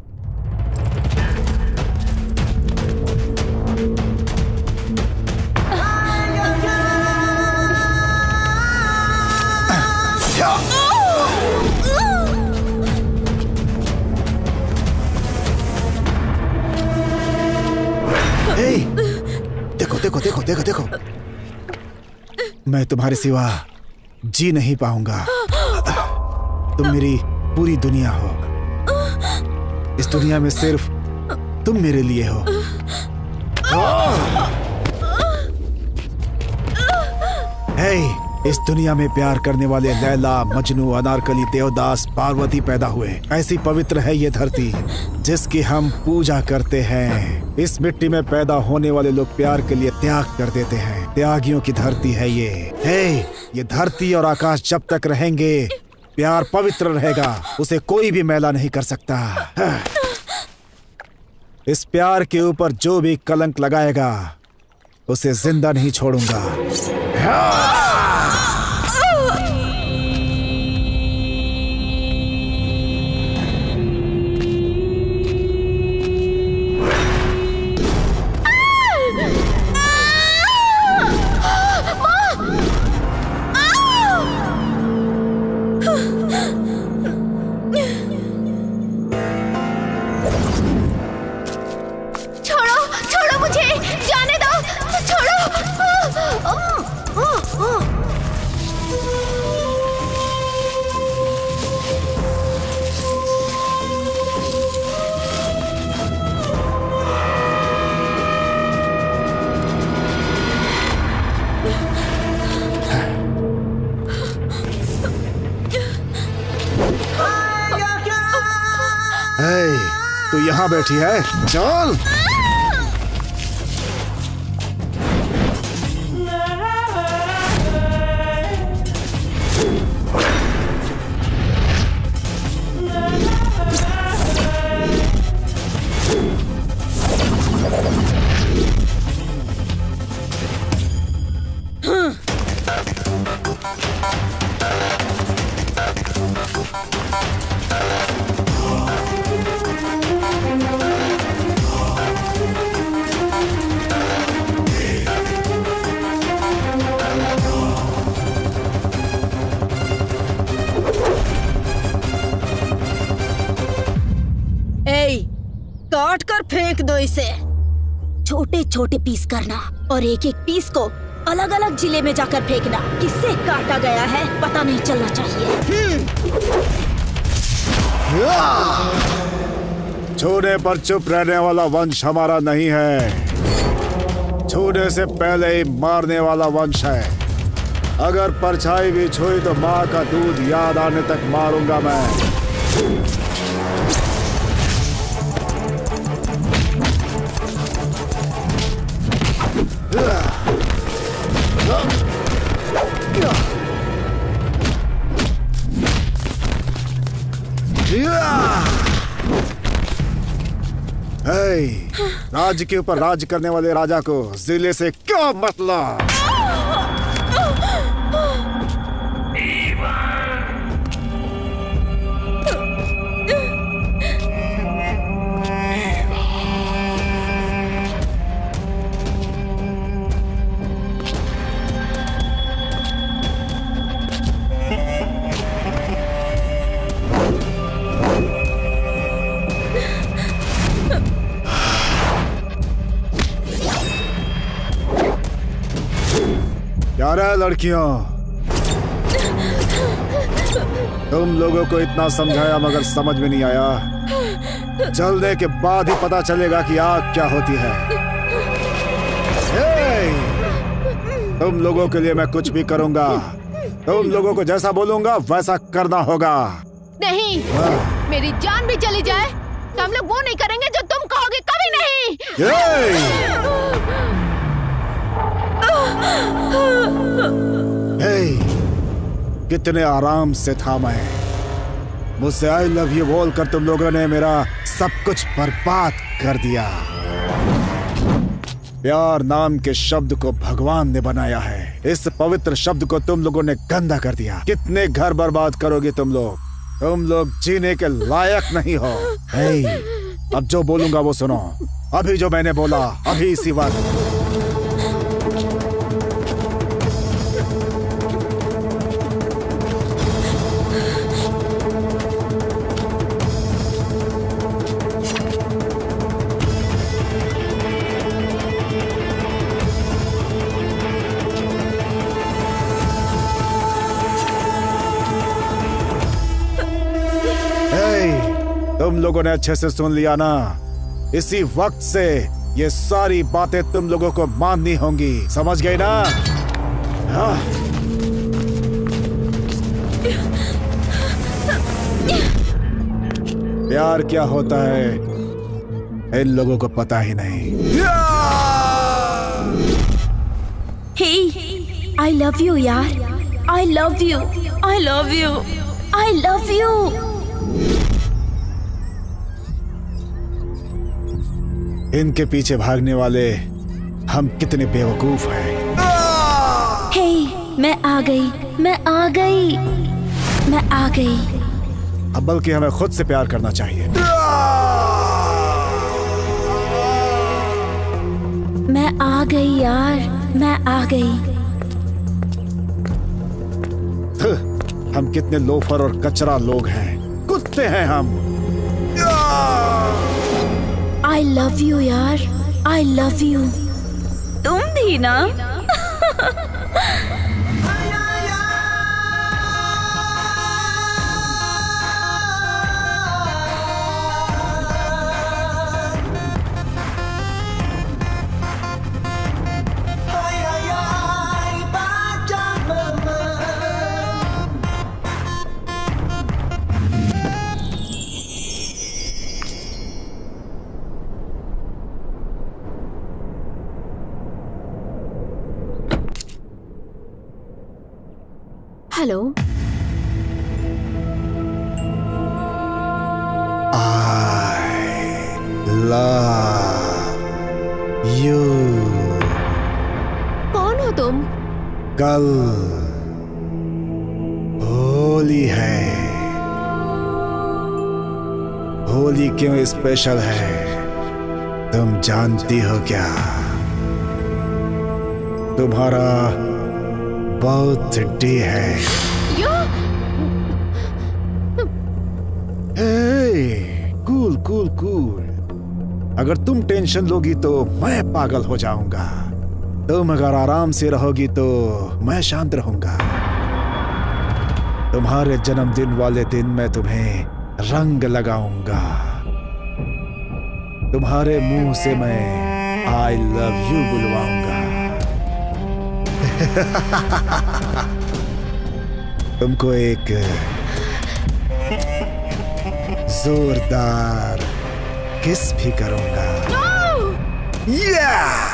देखो देखो देखो देखो, मैं तुम्हारे सिवा जी नहीं पाऊंगा। तुम मेरी पूरी दुनिया हो। इस दुनिया में सिर्फ तुम मेरे लिए हो। हे, इस दुनिया में प्यार करने वाले लैला, मजनू, अनारकली, देवदास, पार्वती पैदा हुए। ऐसी पवित्र है ये धरती जिसकी हम पूजा करते हैं। इस मिट्टी में पैदा होने वाले लोग प्यार के लिए त्याग कर देते हैं। त्यागियों की धरती है ये। हे, ये धरती और आकाश जब तक रहेंगे प्यार पवित्र रहेगा, उसे कोई भी मैला नहीं कर सकता। इस प्यार के ऊपर जो भी कलंक लगाएगा उसे जिंदा नहीं छोड़ूंगा। तू यहाँ बैठी है, चल। काट कर फेंक दो इसे। छोटे छोटे पीस करना और एक एक पीस को अलग अलग जिले में जाकर फेंकना। किससे काटा गया है पता नहीं चलना चाहिए। छूने पर चुप रहने वाला वंश हमारा नहीं है, छूने से पहले ही मारने वाला वंश है। अगर परछाई भी छुई तो माँ का दूध याद आने तक मारूंगा मैं। राज्य के ऊपर राज करने वाले राजा को जिले से क्या मतलब? क्या रहा लड़कियों, तुम लोगों को इतना समझाया मगर समझ में नहीं आया। चलने के बाद ही पता चलेगा कि आग क्या होती है। तुम लोगों के लिए मैं कुछ भी करूंगा। तुम लोगों को जैसा बोलूंगा वैसा करना होगा। नहीं, मेरी जान भी चली जाए तो हम लोग वो नहीं करेंगे जो तुम कहोगे, कभी नहीं। कितने आराम से था मैं। मुझसे आई लव यू बोलकर तुम लोगों ने मेरा सब कुछ बर्बाद कर दिया। प्यार नाम के शब्द को भगवान ने बनाया है, इस पवित्र शब्द को तुम लोगों ने गंदा कर दिया। कितने घर बर्बाद करोगे तुम लोग जीने के लायक नहीं हो। अब जो बोलूंगा वो सुनो। अभी जो मैंने बोला, अभी इसी वक्त तुम लोगों ने अच्छे से सुन लिया ना? इसी वक्त से ये सारी बातें तुम लोगों को माननी होंगी, समझ गए ना? हाँ। प्यार क्या होता है इन लोगों को पता ही नहीं। हे, I love you यार, I love you, I love you, I love you। इनके पीछे भागने वाले हम कितने बेवकूफ हैं। हे, मैं आ गई, मैं आ गई, मैं आ गई। अब बल्कि हमें खुद से प्यार करना चाहिए। मैं आ गई यार, मैं आ गई। हम कितने लोफर और कचरा लोग हैं, कुत्ते हैं हम। I love you यार, I love you। तुम भी ना? हेलो। I love you। कौन हो तुम? कल होली है। होली क्यों स्पेशल है तुम जानती हो क्या? तुम्हारा बर्थडे है। Cool cool cool. अगर तुम टेंशन लोगी तो मैं पागल हो जाऊंगा। तुम अगर आराम से रहोगी तो मैं शांत रहूंगा। तुम्हारे जन्मदिन वाले दिन मैं तुम्हें रंग लगाऊंगा। तुम्हारे मुंह से मैं आई लव यू बुलवाऊंगा। तुमको एक जोरदार किस भी करूंगा। Yeah!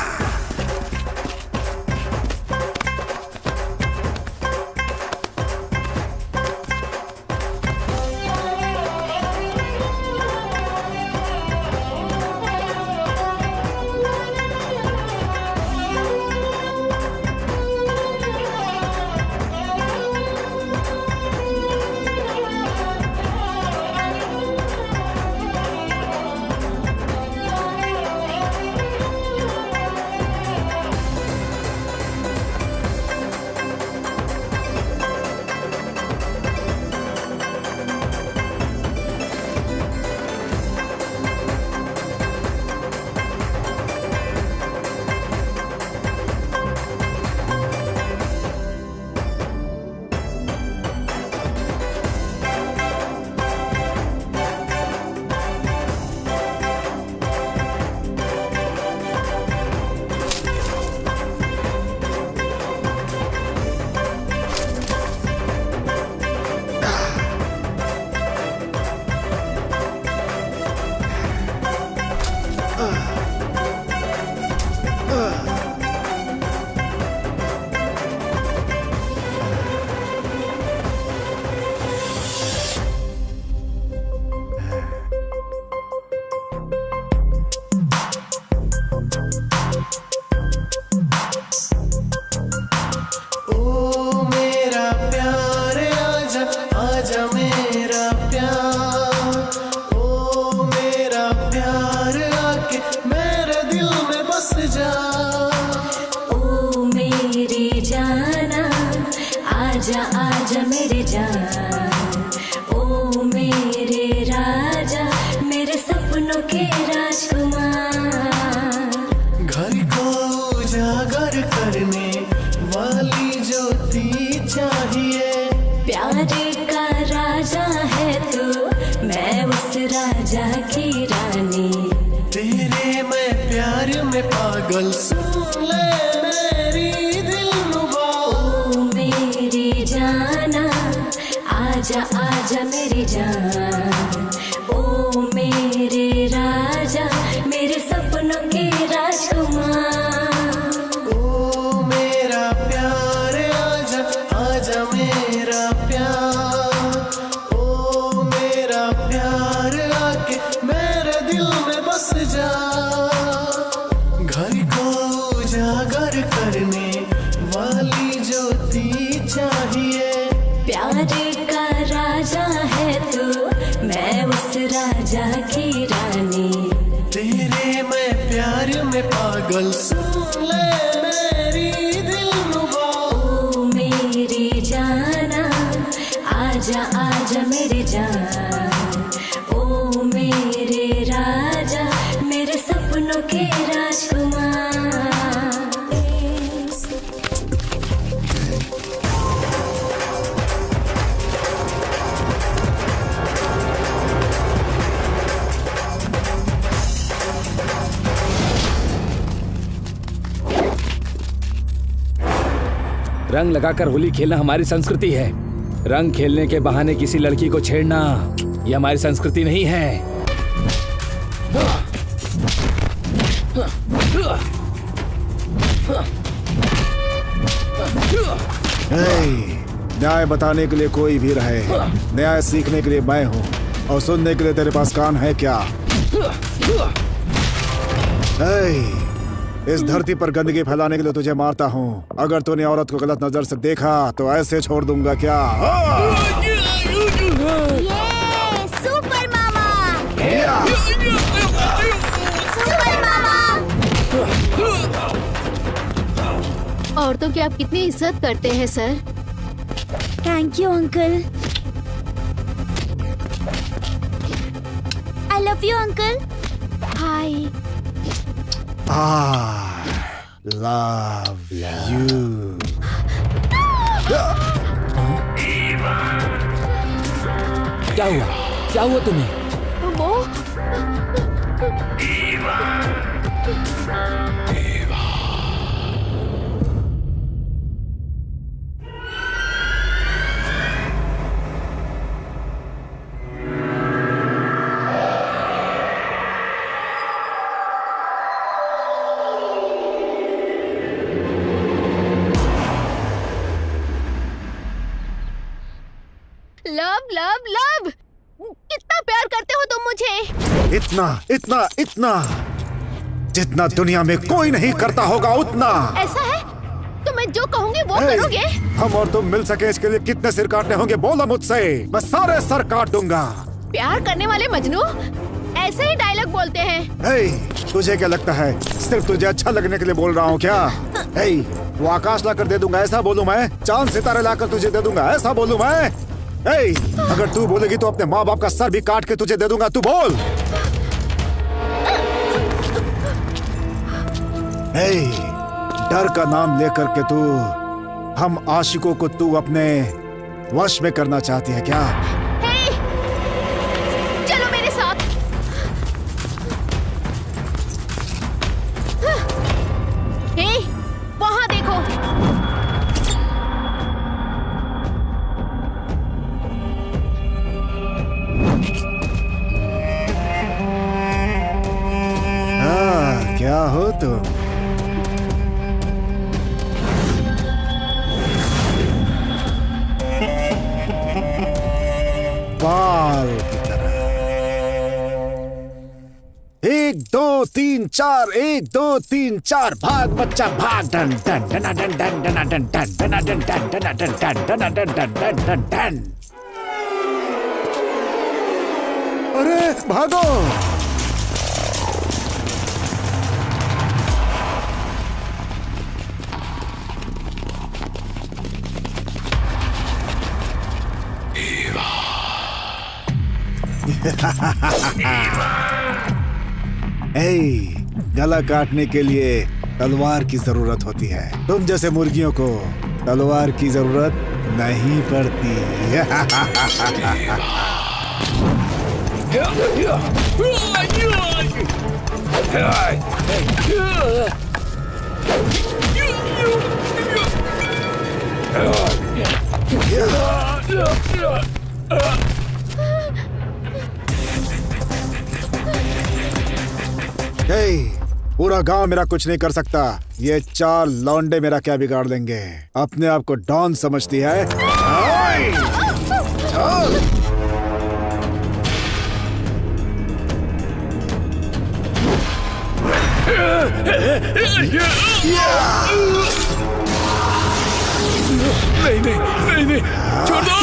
आजा आजा मेरे जान, ओ मेरे राजा, मेरे सपनों के राजकुमार। घर को उजागर करने वाली ज्योति चाहिए। प्यारे का राजा है तू, मैं उस राजा पागल सुन ले मेरी दिलरुबा। ओ मेरी जाना आजा आजा मेरी जान, ओ मेरे राजा मेरे सपनों के राजकुमार। ओ मेरा प्यार आजा आजा मेरा प्यार, ओ मेरा प्यार आके मेरे दिल में बस जा। घर को उजागर करने वाली ज्योति चाहिए। प्यार का राजा है तू, मैं उस राजा की रानी। तेरे मैं प्यार में पागल सुन ले मेरी दिलरुबा। ओ मेरी जाना आजा आजा मेरी जान, ओ मेरे राजा मेरे सपनों के राजकुमार। रंग लगाकर होली खेलना हमारी संस्कृति है। रंग खेलने के बहाने किसी लड़की को छेड़ना ये हमारी संस्कृति नहीं है। न्याय बताने के लिए कोई भी रहे, न्याय सीखने के लिए मैं हूँ और सुनने के लिए तेरे पास कान है क्या? इस धरती पर गंदगी फैलाने के लिए तुझे मारता हूँ। अगर तूने औरत को गलत नजर से देखा तो ऐसे छोड़ दूंगा क्या? सुपर मामा, सुपर मामा। औरतों की आप कितनी इज्जत करते हैं sir. Thank you uncle. I love you uncle. Hi. Love you. क्या हुआ? क्या हुआ तुम्हें? वो लव लव लव, कितना प्यार करते हो तुम मुझे। इतना इतना इतना जितना दुनिया में कोई नहीं करता होगा उतना। ऐसा है तो मैं जो कहूँगी वो करोगे। हम और तुम मिल सके इसके लिए कितने सिर काटने होंगे बोलो मुझसे, मैं सारे सर काट दूंगा। प्यार करने वाले मजनू ऐसे ही डायलॉग बोलते हैं। तुझे क्या लगता है सिर्फ तुझे अच्छा लगने के लिए बोल रहा हूँ क्या? वो आकाश लाकर दे दूंगा ऐसा बोलूं मैं? चांद सितारे लाकर तुझे दे दूंगा ऐसा बोलूं मैं? अगर तू बोलेगी तो अपने माँ बाप का सर भी काट के तुझे दे दूंगा। तू बोल। डर का नाम लेकर के तू हम आशिकों को तू अपने वश में करना चाहती है क्या? चलो मेरे साथ। वहां देखो। क्या हो तुम? बाल की तरह। 1 2 3 4 1 2 3 4 भाग बच्चा भाग। Done done done done done done done done done done done done done done done done done done done. अरे भागो। गला काटने के लिए तलवार की जरूरत होती है, तुम जैसे मुर्गियों को तलवार की जरूरत नहीं पड़ती। पूरा गांव मेरा कुछ नहीं कर सकता। ये 4 लौंडे मेरा क्या बिगाड़ देंगे? अपने आप को डॉन समझती है? नहीं नहीं नहीं नहीं, छोड़ दो।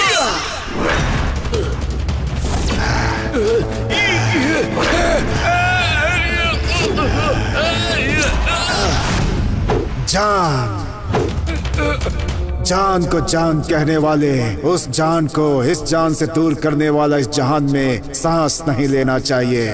जान को जान कहने वाले उस जान को इस जान से दूर करने वाला इस जहान में सांस नहीं लेना चाहिए।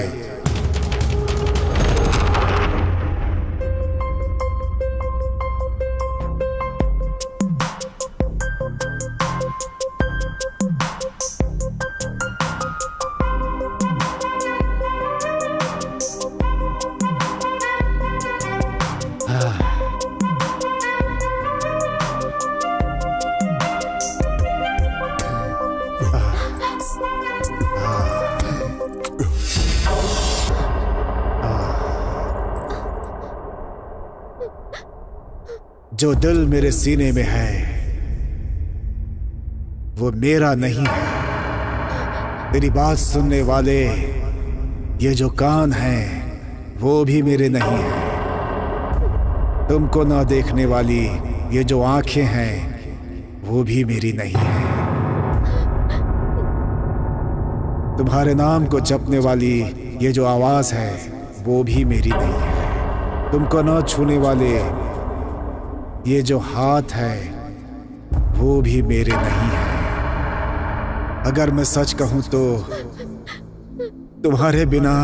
जो दिल मेरे सीने में है वो मेरा नहीं है। तेरी बात सुनने वाले ये जो कान हैं वो भी मेरे नहीं है। तुमको ना देखने वाली ये जो आंखें हैं वो भी मेरी नहीं है। तुम्हारे नाम को जपने वाली ये जो आवाज है वो भी मेरी नहीं है। तुमको ना छूने वाले ये जो हाथ है वो भी मेरे नहीं है। अगर मैं सच कहूं तो तुम्हारे बिना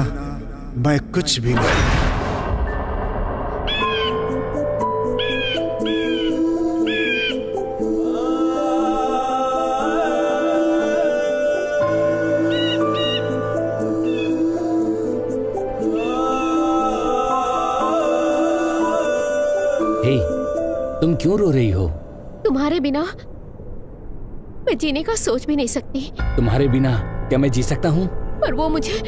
मैं कुछ भी नहीं। तुम क्यों रो रही हो? तुम्हारे बिना मैं जीने का सोच भी नहीं सकती। तुम्हारे बिना क्या मैं जी सकता हूँ? पर वो मुझे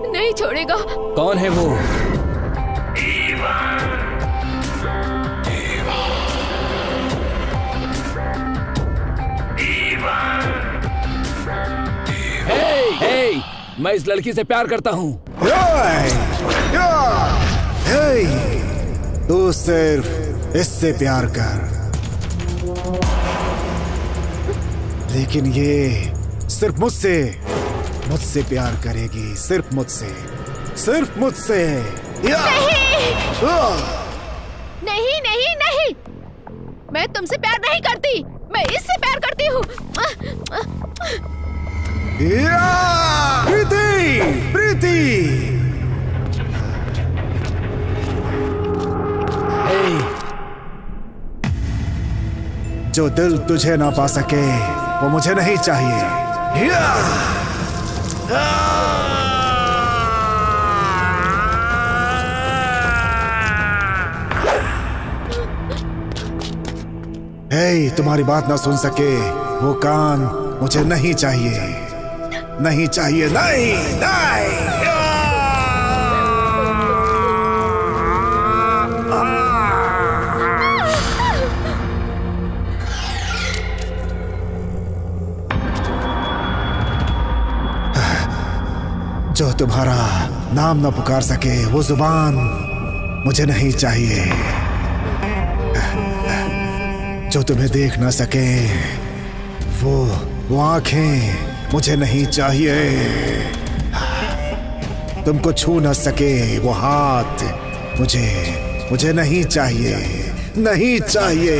नहीं छोड़ेगा। कौन है वो? हे, मैं इस लड़की से प्यार करता हूँ। तू सिर्फ इससे प्यार कर, लेकिन ये सिर्फ मुझसे प्यार करेगी। सिर्फ मुझसे। नहीं नहीं नहीं, मैं तुमसे प्यार नहीं करती, मैं इससे प्यार करती हूँ। प्रीति। जो दिल तुझे ना पा सके वो मुझे नहीं चाहिए। तुम्हारी बात ना सुन सके वो कान मुझे नहीं चाहिए। नहीं। जो तुम्हारा नाम न पुकार सके वो जुबान मुझे नहीं चाहिए। जो तुम्हें देख ना सके वो आंखें मुझे नहीं चाहिए। तुमको छू ना सके वो हाथ मुझे नहीं चाहिए। नहीं चाहिए।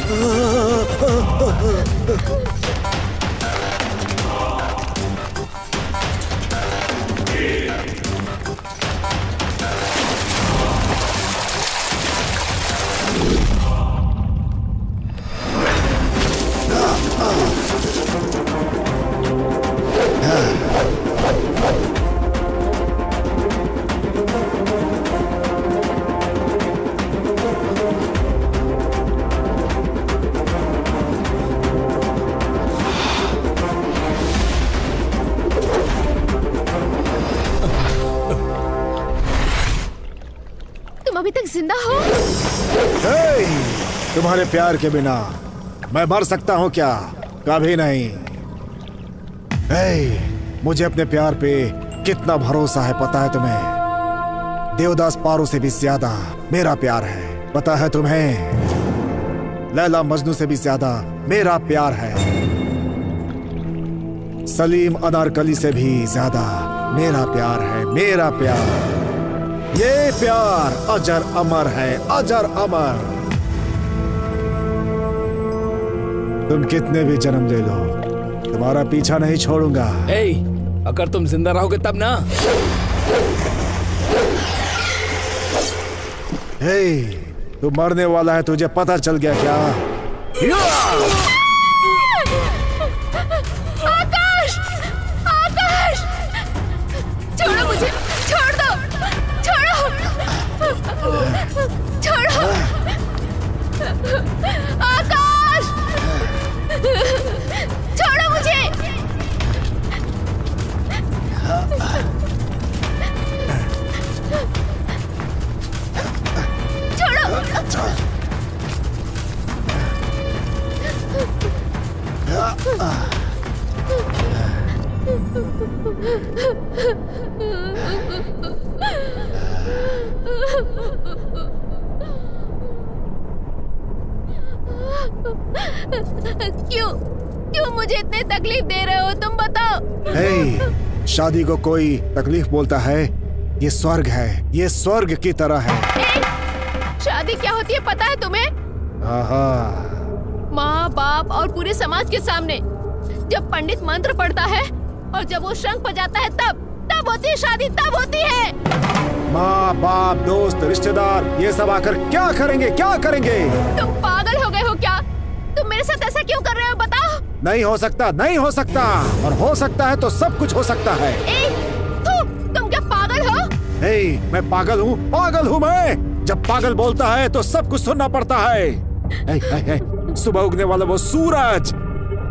तुम अभी तक जिंदा हो? हे, तुम्हारे प्यार के बिना मैं मर सकता हूँ क्या? कभी नहीं। हे, मुझे अपने प्यार पे कितना भरोसा है पता है तुम्हें? देवदास पारो से भी ज्यादा मेरा प्यार है, पता है तुम्हें? लैला मजनू से भी ज्यादा मेरा प्यार है। सलीम अनारकली से भी ज्यादा मेरा प्यार है, मेरा प्यार। ये प्यार अजर अमर है, अजर अमर। तुम कितने भी जन्म ले लो, तुम्हारा पीछा नहीं छोड़ूंगा। ए, अगर तुम जिंदा रहोगे तब ना। हे, तू मरने वाला है, तुझे पता चल गया क्या? आकाश! आकाश! छोड़ो मुझे! छोड़ दो! छोड़ो! छोड़ो! आकाश! छोड़ो मुझे! क्यों मुझे इतने तकलीफ दे रहे हो? तुम बताओ। हे, शादी को कोई तकलीफ बोलता है? ये स्वर्ग है, ये स्वर्ग की तरह है। शादी क्या होती है पता है तुम्हें? आहा। माँ बाप और पूरे समाज के सामने जब पंडित मंत्र पढ़ता है और जब वो शंख बजाता है तब होती है शादी, तब होती है। माँ बाप दोस्त रिश्तेदार ये सब आकर क्या करेंगे, क्या करेंगे? तुम पागल हो गए हो क्या? तुम मेरे साथ ऐसा क्यों कर रहे हो बताओ? नहीं हो सकता, नहीं हो सकता, और हो सकता है तो सब कुछ हो सकता है। तुम क्या पागल हो? नहीं, मैं पागल हूँ, पागल हूँ मैं। जब पागल बोलता है तो सब कुछ सुनना पड़ता है। सुबह उगने वाला वो सूरज,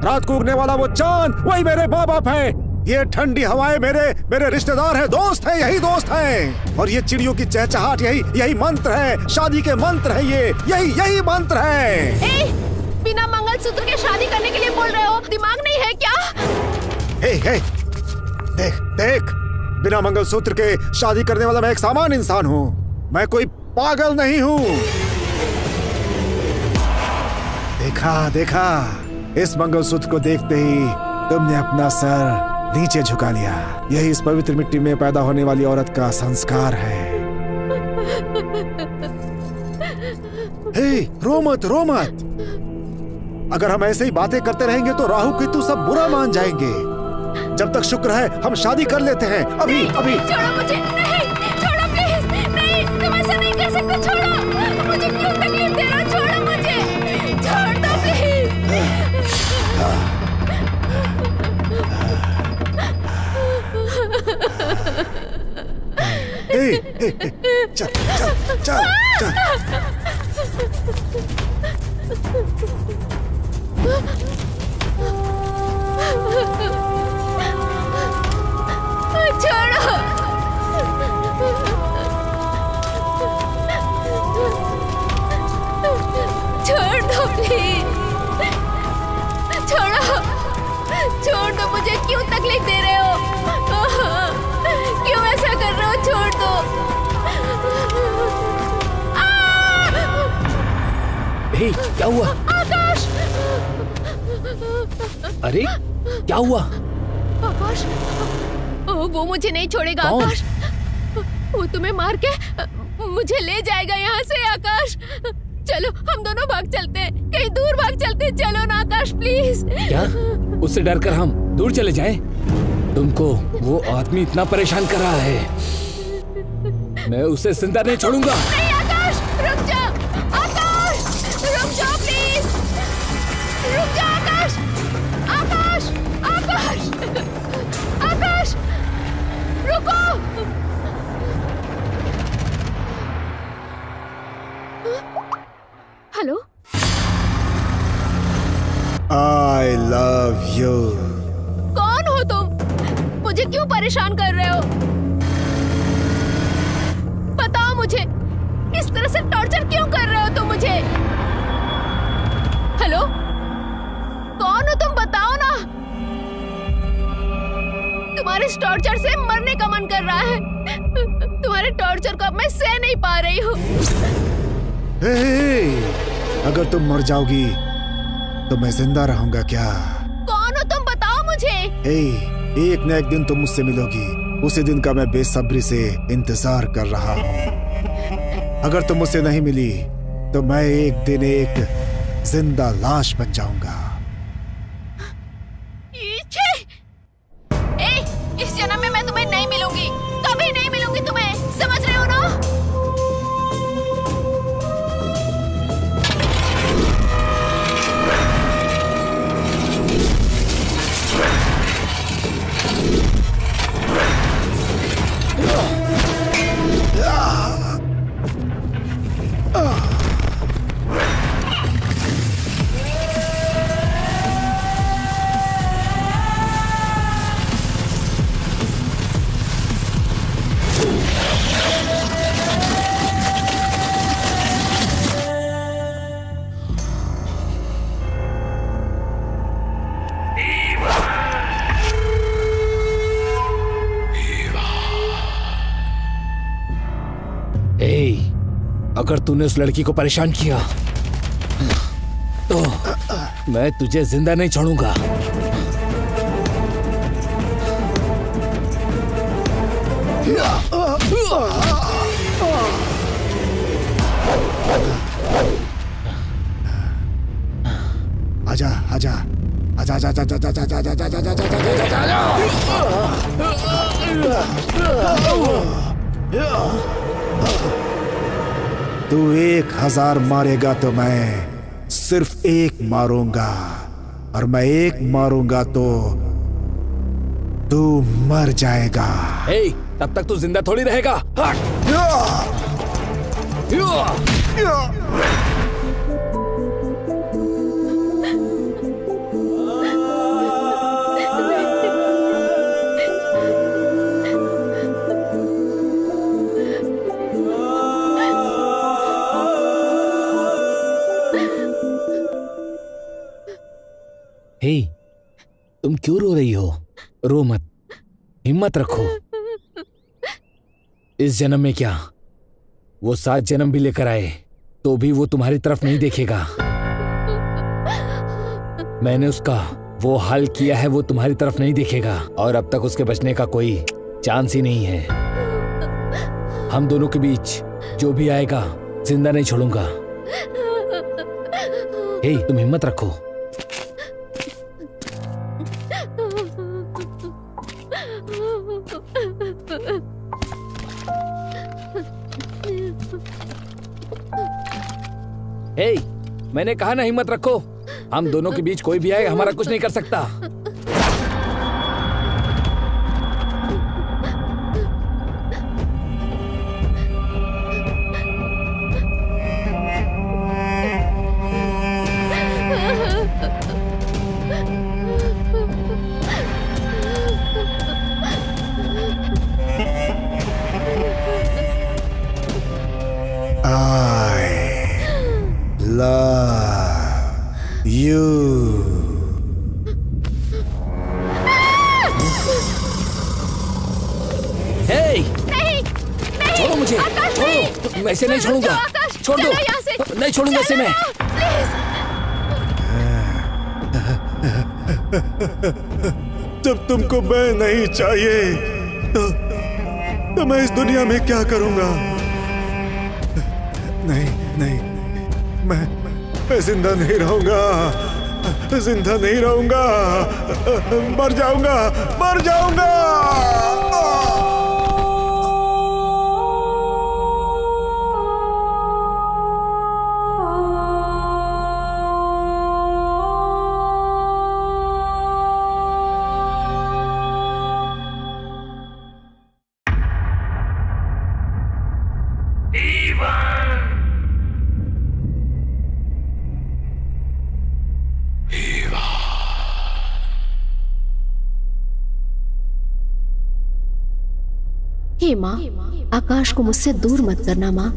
रात को उगने वाला वो चांद, वही मेरे माँ बाप है। ये ठंडी हवाएं मेरे रिश्तेदार हैं, दोस्त हैं, यही दोस्त हैं। और ये चिड़ियों की चहचहाट यही मंत्र है, शादी के मंत्र है, यही मंत्र है। बिना मंगलसूत्र के शादी करने के लिए बोल रहे हो? दिमाग नहीं है क्या? हे, देख, बिना मंगलसूत्र के शादी करने वाला मैं एक सामान्य इंसान हूँ, मैं कोई पागल नहीं हूँ। देखा, इस मंगलसूत्र को देखते ही तुमने अपना सर नीचे झुका लिया। यही इस पवित्र मिट्टी में पैदा होने वाली औरत का संस्कार है। हे, रो मत। अगर हम ऐसे ही बातें करते रहेंगे तो राहु केतु सब बुरा मान जाएंगे। जब तक शुक्र है हम शादी कर लेते हैं, अभी। छोड़ो मुझे, नहीं, छोड़ो प्लीज, नहीं, तुम ऐसा नहीं कर सकते, छोड़ो मुझे, क्यों तकलीफ दे रहे हो? छोड़ो मुझे, छोड़ दो प्लीज। चल। छोड़ दो प्लीज, छोड़ दो मुझे, क्यों तकलीफ दे रहे हो? क्यों ऐसा कर रहे हो? छोड़ दो। हे, क्या हुआ? आकाश! अरे क्या हुआ? आकाश, वो मुझे नहीं छोड़ेगा। कौन? आकाश, वो तुम्हें मार के मुझे ले जाएगा यहाँ से। आकाश, चलो हम दोनों भाग चलते हैं, कहीं दूर भाग चलते हैं। चलो ना आकाश प्लीज। क्या उससे डरकर हम दूर चले जाएं? तुमको वो आदमी इतना परेशान कर रहा है, मैं उसे जिंदा नहीं छोड़ूंगा। नहीं आकाश, रुक जा। आकाश रुक जा प्लीज, रुक जा आकाश। आकाश आकाश आकाश रुको। Hello, I love you. कौन हो तुम? मुझे क्यों परेशान कर रहे हो? बताओ मुझे, इस तरह से टॉर्चर क्यों कर रहे हो तुम मुझे? हेलो, कौन हो तुम? बताओ ना। तुम्हारे इस टॉर्चर से मरने का मन कर रहा है। तुम्हारे टॉर्चर को अब मैं सह नहीं पा रही हूँ। अगर तुम मर जाओगी तो मैं जिंदा रहूंगा क्या? कौन हो तुम? बताओ मुझे। एक न एक दिन तुम मुझसे मिलोगी, उसी दिन का मैं बेसब्री से इंतजार कर रहा हूँ। अगर तुम मुझसे नहीं मिली तो मैं एक दिन एक जिंदा लाश बन जाऊंगा। इस जन्म में मैं तुम्हें नहीं मिलूंगी, कभी नहीं मिलूंगी तुम्हें, समझ रहे हो ना? अगर तूने उस लड़की को परेशान किया तो मैं तुझे जिंदा नहीं छोड़ूंगा। आजा आजा आजा आजा आजा आजा आजा आजा आजा आजा आजा आजा। तू 1000 मारेगा तो मैं सिर्फ एक मारूंगा, और मैं एक मारूंगा तो तू मर जाएगा। तब तक तू जिंदा थोड़ी रहेगा। तुम क्यों रो रही हो? रो मत, हिम्मत रखो। इस जन्म में क्या, वो 7 जन्म भी लेकर आए तो भी वो तुम्हारी तरफ नहीं देखेगा। मैंने उसका वो हाल किया है, वो तुम्हारी तरफ नहीं देखेगा, और अब तक उसके बचने का कोई चांस ही नहीं है। हम दोनों के बीच जो भी आएगा जिंदा नहीं छोड़ूंगा। तुम हिम्मत रखो। मैंने कहा ना हिम्मत रखो। हम दोनों के बीच कोई भी आए हमारा कुछ नहीं कर सकता। love you. Hey! नहीं, छोड़ो मुझे, छोड़ो, मैं इसे नहीं छोड़ूंगा, छोड़ दो, नहीं छोड़ूंगा इसे मैं। जब तुमको मैं नहीं चाहिए तो मैं इस दुनिया में क्या करूंगा? नहीं नहीं मैं जिंदा नहीं रहूंगा, जिंदा नहीं रहूंगा, मर जाऊंगा, मर जाऊंगा। हे माँ, आकाश को मुझसे दूर मत करना माँ।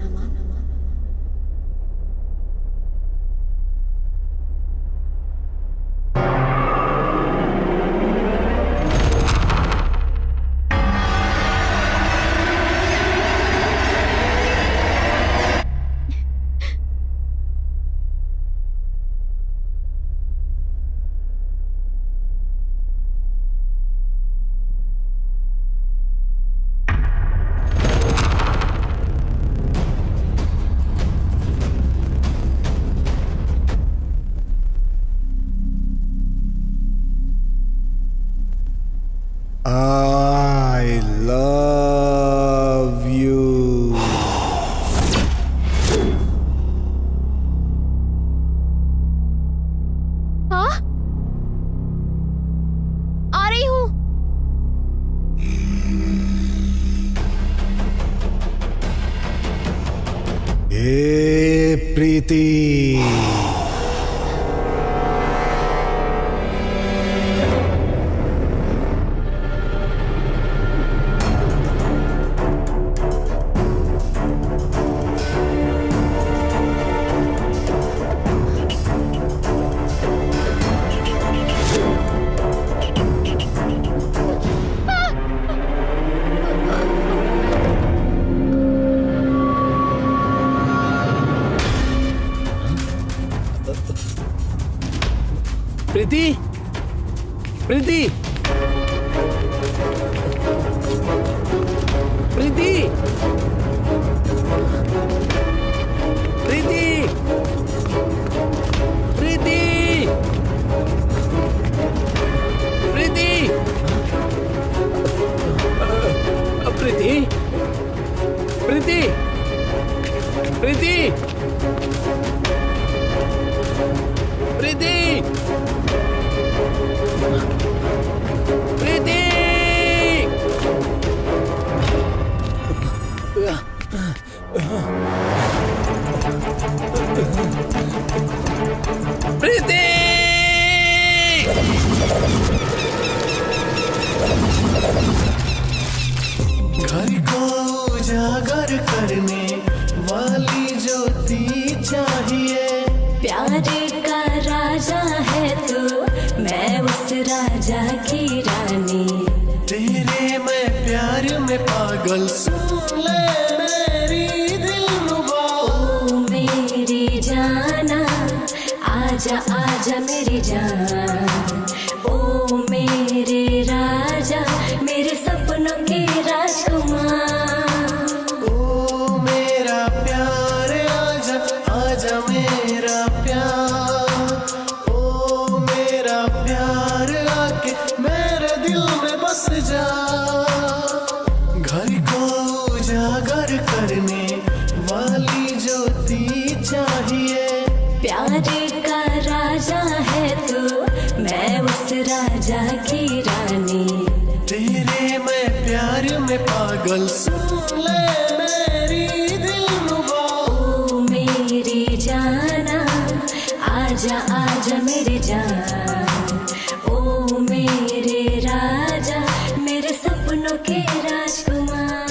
I love you. हाँ? आ रही हूँ। हे प्रीति, प्रीति, प्रीति, प्रीति, प्रीति, प्रीति, प्रीति, प्रीति, प्रीति, प्रीति, प्रीति, प्रीति, घर को उजागर करने वाली ज्योति चाहिए। प्यार का राजा है तू, मैं उस राजा की रानी। तेरे मैं प्यार में पागल, सुन ले मेरी दिलरुबा। ओ मेरी जाना, आजा आजा मेरी जान। ओ मेरे राजा, मेरे सपनों के राजकुमार। ओ मेरा प्यार आजा, आजा मेरा प्यार। ओ मेरा प्यार आके मेरे दिल में बस जा। घर को उजागर करने वाली ज्योति चाहिए। प्यार का राजा है तू, मैं उस राजा की रानी। तेरे मैं प्यार में पागल, सुन ले मेरी दिलरुबा। ओ मेरी जाना, आजा आजा मेरी जान। ओ मेरे राजा, मेरे सपनों के राजकुमार।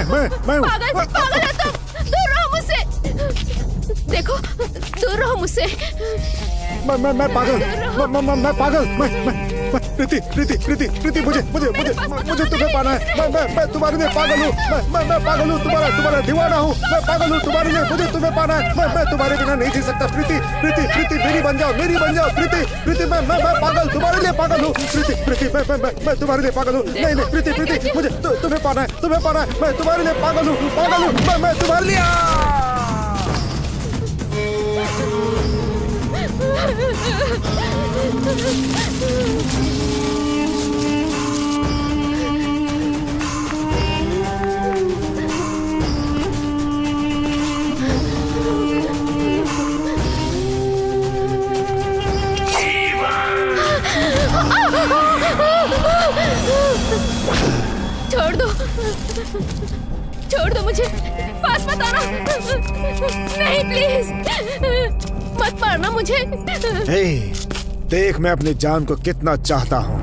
पागल पागल हो तुम, दूर रहो मुझसे। देखो, दूर रहो मुझसे। मैं पागल प्रीति मुझे तुम्हें पाना है। मैं तुम्हारे लिए पागल हूँ। मैं पागल हूँ, तुम्हारा दीवाना हूँ। मैं पागल हूँ तुम्हारे लिए, मुझे तुम्हें पाना है। मैं तुम्हारे बिना नहीं जी सकता। प्रीति मेरी बन जाओ प्रीति। मैं पागल, तुम्हारे लिए पागल हूँ। प्रीति मैं तुम्हारे लिए पागल हूँ। नहीं प्रीति मुझे तुम्हें पाना है। मैं तुम्हारे लिए पागल हूँ। मैं तुम्हारे लिए छोड़ दो मुझे, पास मत आना। नहीं प्लीज, मत मारना मुझे। हे, देख मैं अपनी जान को कितना चाहता हूँ।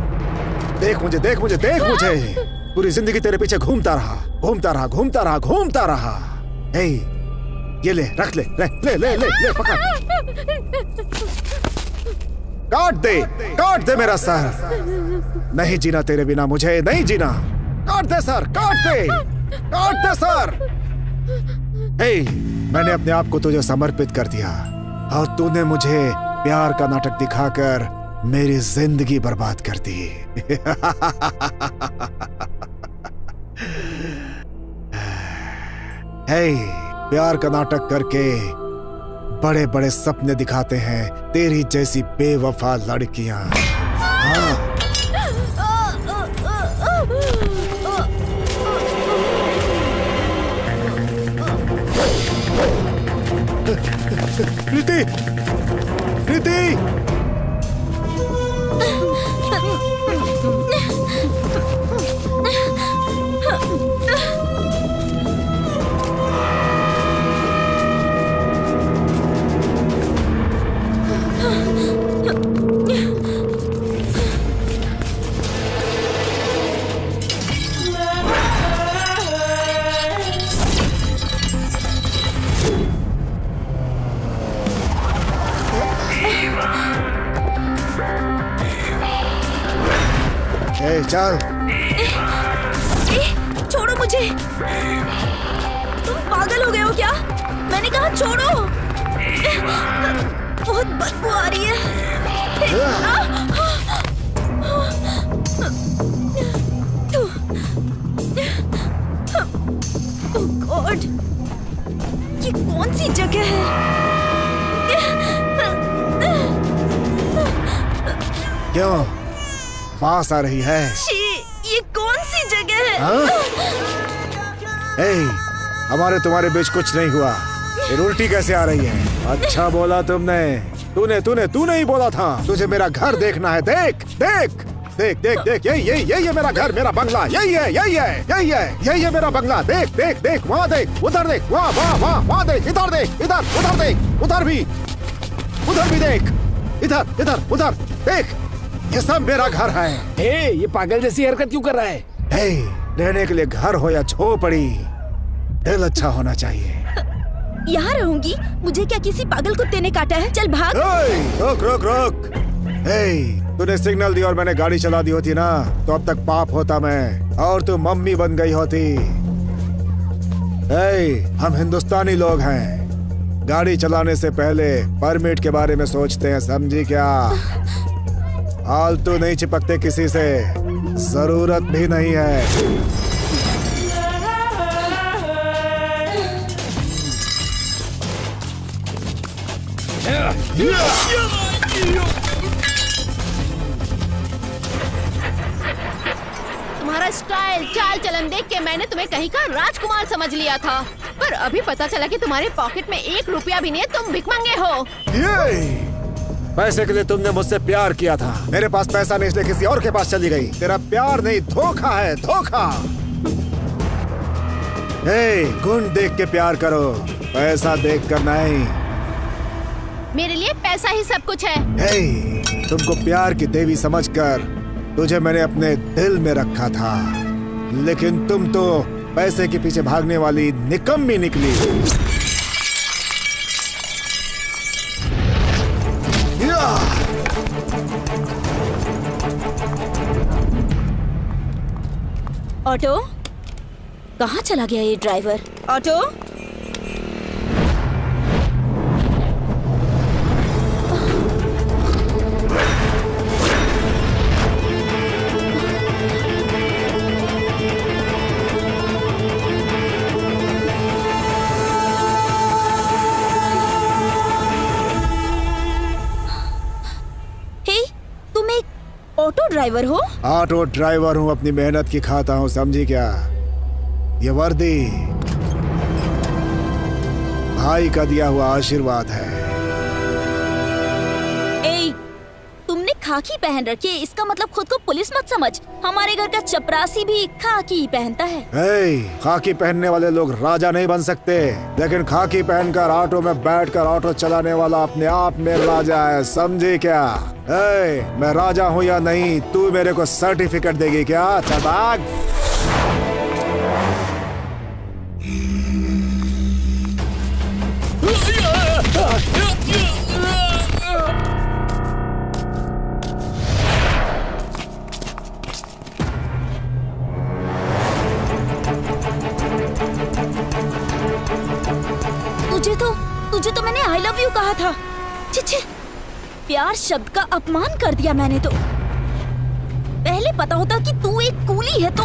देख मुझे। पूरी जिंदगी तेरे पीछे घूमता रहा। हे, ये ले, रख ले, पकड़। काट दे मेरा सर। नहीं जीना तेरे बिना, मुझे नहीं जीना। काट दे सर। हे, मैंने अपने आप को तुझे समर्पित कर दिया और तूने मुझे प्यार का नाटक दिखाकर मेरी जिंदगी बर्बाद कर दी। हे, प्यार का नाटक करके बड़े बड़े सपने दिखाते हैं तेरी जैसी बेवफा लड़कियां। हाँ। प्रीति चल। छोड़ो मुझे। तुम पागल हो गए हो क्या? मैंने कहा छोड़ो। बहुत बदबू आ रही है। ओह गॉड, ये कौन सी जगह है? क्यों पास आ रही है? ये कौन सी जगह है? हमारे तुम्हारे बीच कुछ नहीं हुआ। ये उल्टी कैसे आ रही है? अच्छा बोला तुमने। तूने ही बोला था। तुझे मेरा घर देखना है। देख यही है मेरा घर, मेरा बंगला। यही है मेरा बंगला। देख वहाँ देख, उधर देख, वहाँ देख, इधर देख, उधर देख, उधर भी देख, इधर उधर देख। ये सब मेरा घर है। ये पागल जैसी हरकत क्यों कर रहा है? रहने के लिए घर हो या झोपड़ी, दिल अच्छा होना चाहिए। यहाँ रहूंगी? मुझे क्या किसी पागल कुत्ते ने काटा है? चल भाग। रोक। तूने सिग्नल दी और मैंने गाड़ी चला दी होती ना, तो अब तक पाप होता मैं और तू मम्मी बन गई होती। हम हिंदुस्तानी लोग हैं। गाड़ी चलाने से पहले परमिट के बारे में सोचते हैं, समझी क्या? फालतू नहीं चिपकते किसी से, जरूरत भी नहीं है। तुम्हारा स्टाइल, चाल चलन देख के मैंने तुम्हें कहीं का राजकुमार समझ लिया था, पर अभी पता चला कि तुम्हारे पॉकेट में 1 रुपया भी नहीं है। तुम भिखमंगे हो। पैसे के लिए तुमने मुझसे प्यार किया था। मेरे पास पैसा नहीं, इसलिए किसी और के पास चली गई। तेरा प्यार नहीं, धोखा है, धोखा। गुण देख के प्यार करो, पैसा देख कर नहीं। मेरे लिए पैसा ही सब कुछ है। तुमको प्यार की देवी समझकर तुझे मैंने अपने दिल में रखा था, लेकिन तुम तो पैसे के पीछे भागने वाली निकम्मी निकली। ऑटो, कहाँ चला गया ये ड्राइवर? ऑटो, ऑटो ड्राइवर हो? ऑटो ड्राइवर हूँ, अपनी मेहनत की खाता हूँ, समझी क्या? ये वर्दी भाई का दिया हुआ आशीर्वाद है। ए, तुमने खाकी पहन रखी है, इसका मतलब खुद को पुलिस मत समझ। हमारे घर का चपरासी भी खाकी पहनता है। खाकी पहनने वाले लोग राजा नहीं बन सकते, लेकिन खाकी पहनकर ऑटो में बैठकर ऑटो चलाने वाला अपने आप में राजा है, समझी क्या? मैं राजा हूँ या नहीं, तू मेरे को सर्टिफिकेट देगी क्या? चल भाग। तुझे तो मैंने आई लव यू कहा था। छी, प्यार शब्द का अपमान कर दिया मैंने तो। पहले पता होता कि तू एक कूली है तो।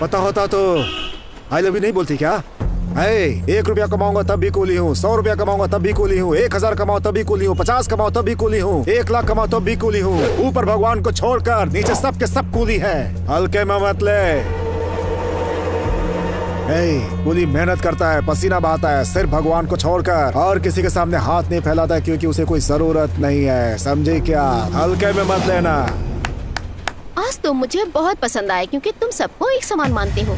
पता होता तो आई लव यू नहीं बोलती क्या? 1 रुपया कमाऊंगा तब भी कूली हूँ, 100 रुपया कमाऊंगा तब भी कूली हूँ, 1000 कमाओ तब भी कूली हूँ, 50 कमाओ तब भी कूली हूँ, 1 लाख कमाओ तब भी कूली हूँ। ऊपर भगवान को छोड़कर नीचे सब के सब कूली है। हल्के में मत ले। कूली मेहनत करता है, पसीना बहाता है, सिर्फ भगवान को छोड़कर और किसी के सामने हाथ नहीं फैलाता है, क्योंकि उसे कोई जरूरत नहीं है, समझे क्या? हल्के में मत लेना। आज तुम मुझे बहुत पसंद आए, क्योंकि तुम सबको एक समान मानते हो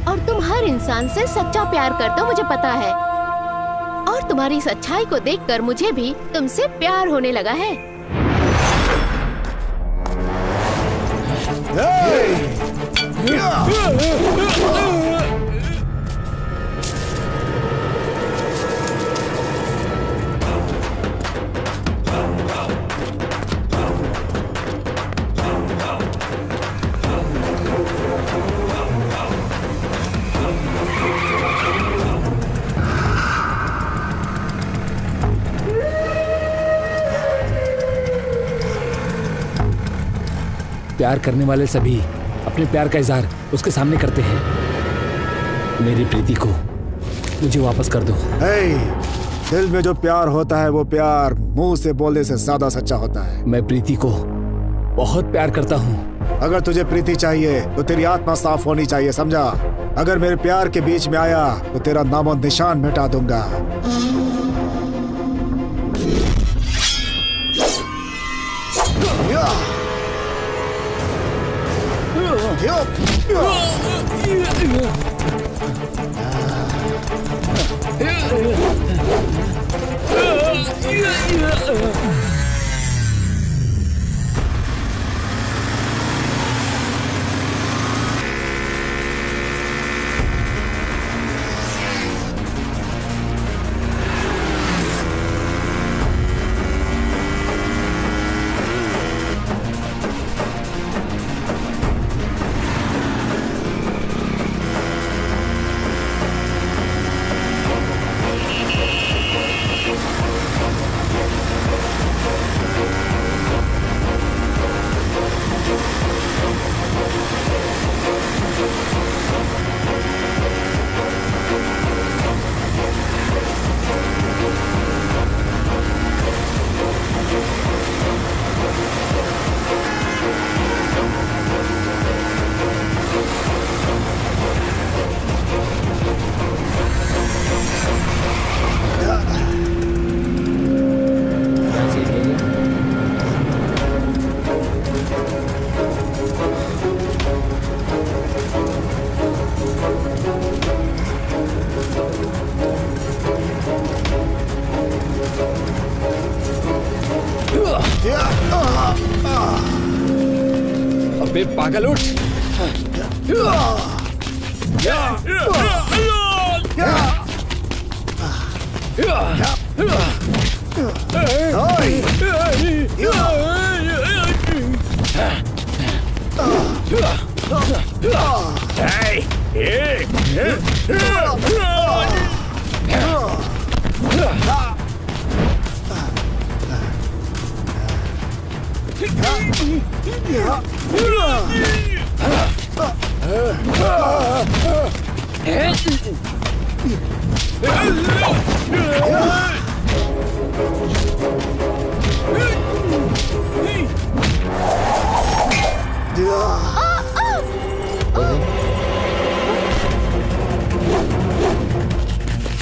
और तुम हर इंसान से सच्चा प्यार करते हो, मुझे पता है। और तुम्हारी इस अच्छाई को देखकर मुझे भी तुमसे प्यार होने लगा है। प्यार करने वाले सभी अपने प्यार का इजहार उसके सामने करते हैं। मेरी प्रीति को मुझे वापस कर दो। दिल में जो प्यार होता है वो प्यार मुंह से बोलने से ज्यादा सच्चा होता है। मैं प्रीति को बहुत प्यार करता हूँ। अगर तुझे प्रीति चाहिए तो तेरी आत्मा साफ होनी चाहिए, समझा? अगर मेरे प्यार के बीच में आया तो तेरा नामो निशान मिटा दूंगा। अबे पागल उठ।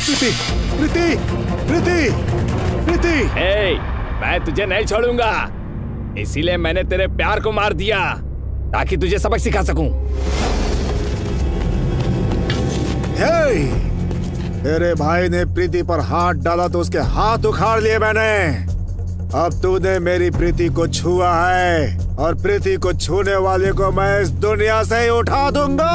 प्रीति, प्रीति, प्रीति, प्रीति। ए, मैं तुझे नहीं छोड़ूंगा, इसीलिए मैंने तेरे प्यार को मार दिया ताकि तुझे सबक सिखा सकूं। हे, तेरे भाई ने प्रीति पर हाथ डाला तो उसके हाथ उखाड़ लिए मैंने। अब तूने मेरी प्रीति को छुआ है और प्रीति को छूने वाले को मैं इस दुनिया से ही उठा दूंगा।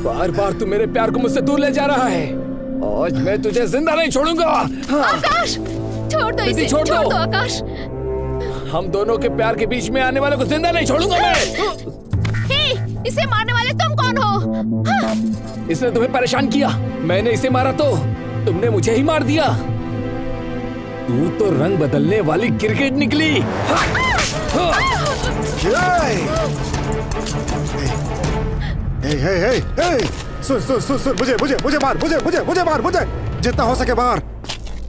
बार बार तू मेरे प्यार को मुझसे दूर ले जा रहा है। आज मैं तुझे जिंदा नहीं छोड़ूंगा। आकाश, छोड़ दो इसे, छोड़ दो आकाश। हम दोनों के प्यार के बीच में आने वाले को जिंदा नहीं छोड़ूंगा मैं। हे, इसे मारने वाले तुम कौन हो? इसने तुम्हें परेशान किया, मैंने इसे मारा तो तुमने मुझे ही मार दिया। तू तो रंग बदलने वाली क्रिकेट निकली। सुन सुन सुन सुन, मुझे मार, मुझे मार, मुझे जितना हो सके मार,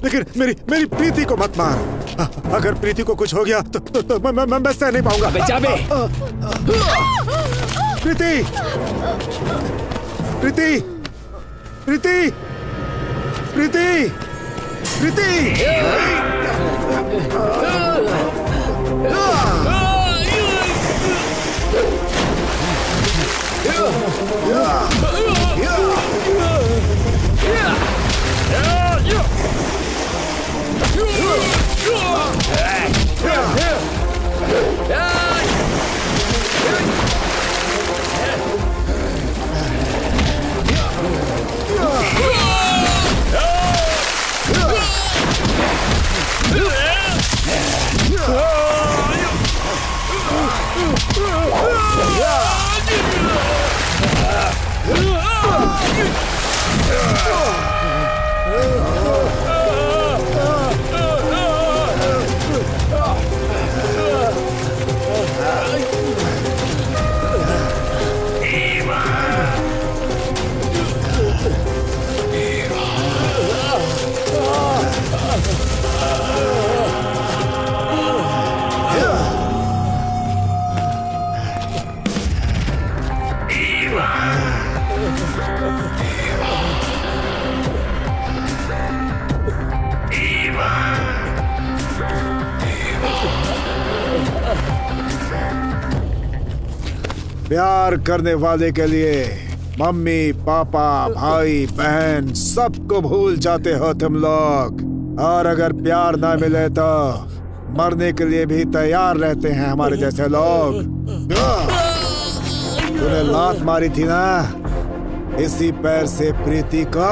लेकिन मेरी प्रीति को मत मार। अगर प्रीति को कुछ हो गया तो मैं सह नहीं पाऊंगा। प्रीति, प्रीति, प्रीति, प्रीति, प्रीति। प्यार करने वाले के लिए मम्मी, पापा, भाई, बहन सबको भूल जाते हो तुम लोग। और अगर प्यार ना मिले तो मरने के लिए भी तैयार रहते हैं हमारे जैसे लोग। तूने लात मारी थी ना, इसी पैर से प्रीति को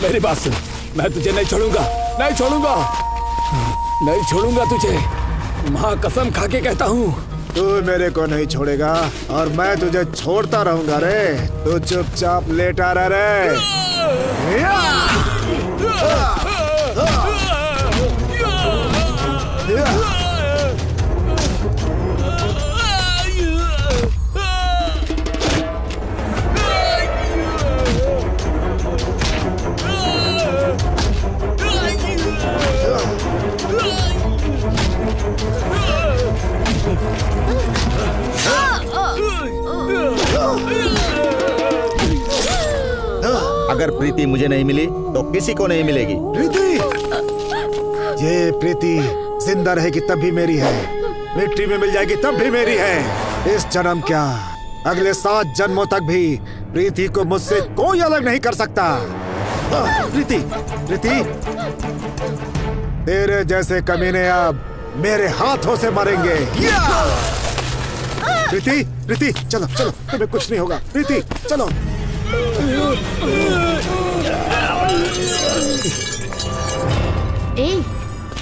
मेरी बात सुन, मैं तुझे नहीं छोड़ूंगा, नहीं छोड़ूंगा, नहीं छोड़ूंगा तुझे। माँ कसम खा के कहता हूँ। तू मेरे को नहीं छोड़ेगा और मैं तुझे छोड़ता रहूंगा रे। तू चुपचाप लेटा रह रे। अगर प्रीति मुझे नहीं मिली तो किसी को नहीं मिलेगी। प्रीति, ये प्रीति जिंदा रहेगी तब भी मेरी है, मिट्टी में मिल जाएगी तब भी मेरी है। इस जन्म क्या, अगले 7 जन्मों तक भी प्रीति को मुझसे कोई अलग नहीं कर सकता। प्रीति, प्रीति, तेरे जैसे कमीने अब मेरे हाथों से मरेंगे। प्रीति, प्रीति, चलो चलो, तुम्हें कुछ नहीं होगा। प्रीति, चलो। ए,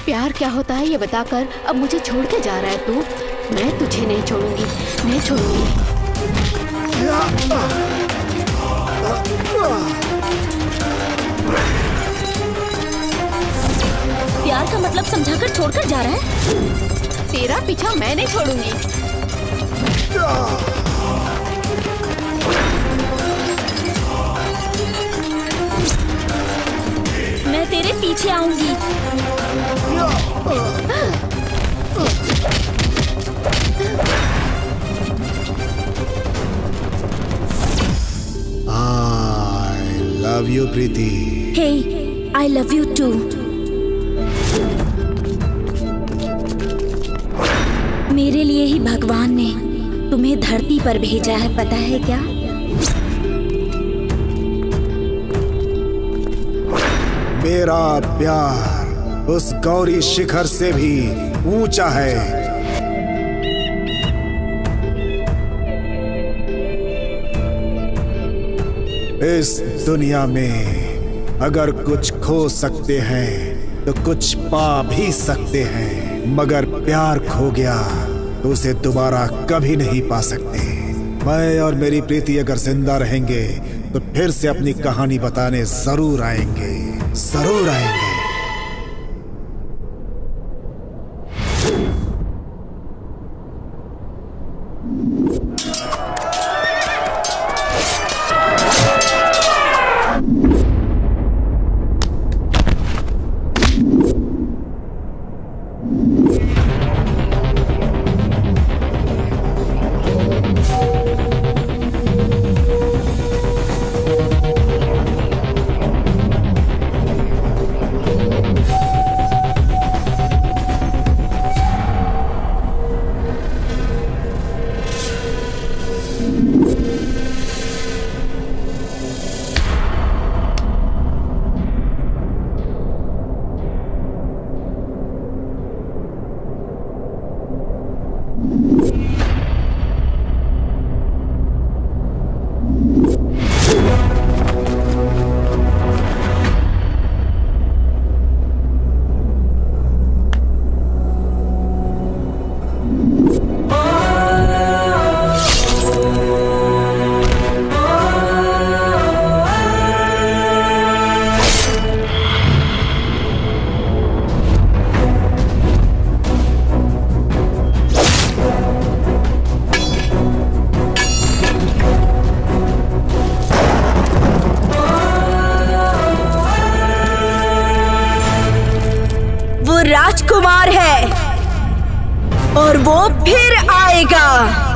प्यार क्या होता है ये बताकर अब मुझे छोड़ के जा रहा है तू? मैं तुझे नहीं छोड़ूंगी, नहीं छोड़ूंगी। प्यार का मतलब समझाकर छोड़कर जा रहा है? तेरा पीछा मैं नहीं छोड़ूंगी। मैं तेरे पीछे आऊंगी। I love you, Preeti. Hey, I love you too. मेरे लिए ही भगवान ने तुम्हें धरती पर भेजा है, पता है क्या? मेरा प्यार उस गौरी शिखर से भी ऊंचा है। इस दुनिया में अगर कुछ खो सकते हैं तो कुछ पा भी सकते हैं, मगर प्यार खो गया तो उसे दोबारा कभी नहीं पा सकते। मैं और मेरी प्रीति अगर जिंदा रहेंगे तो फिर से अपनी कहानी बताने जरूर आएंगे, जरूर आएंगे। वो फिर आएगा।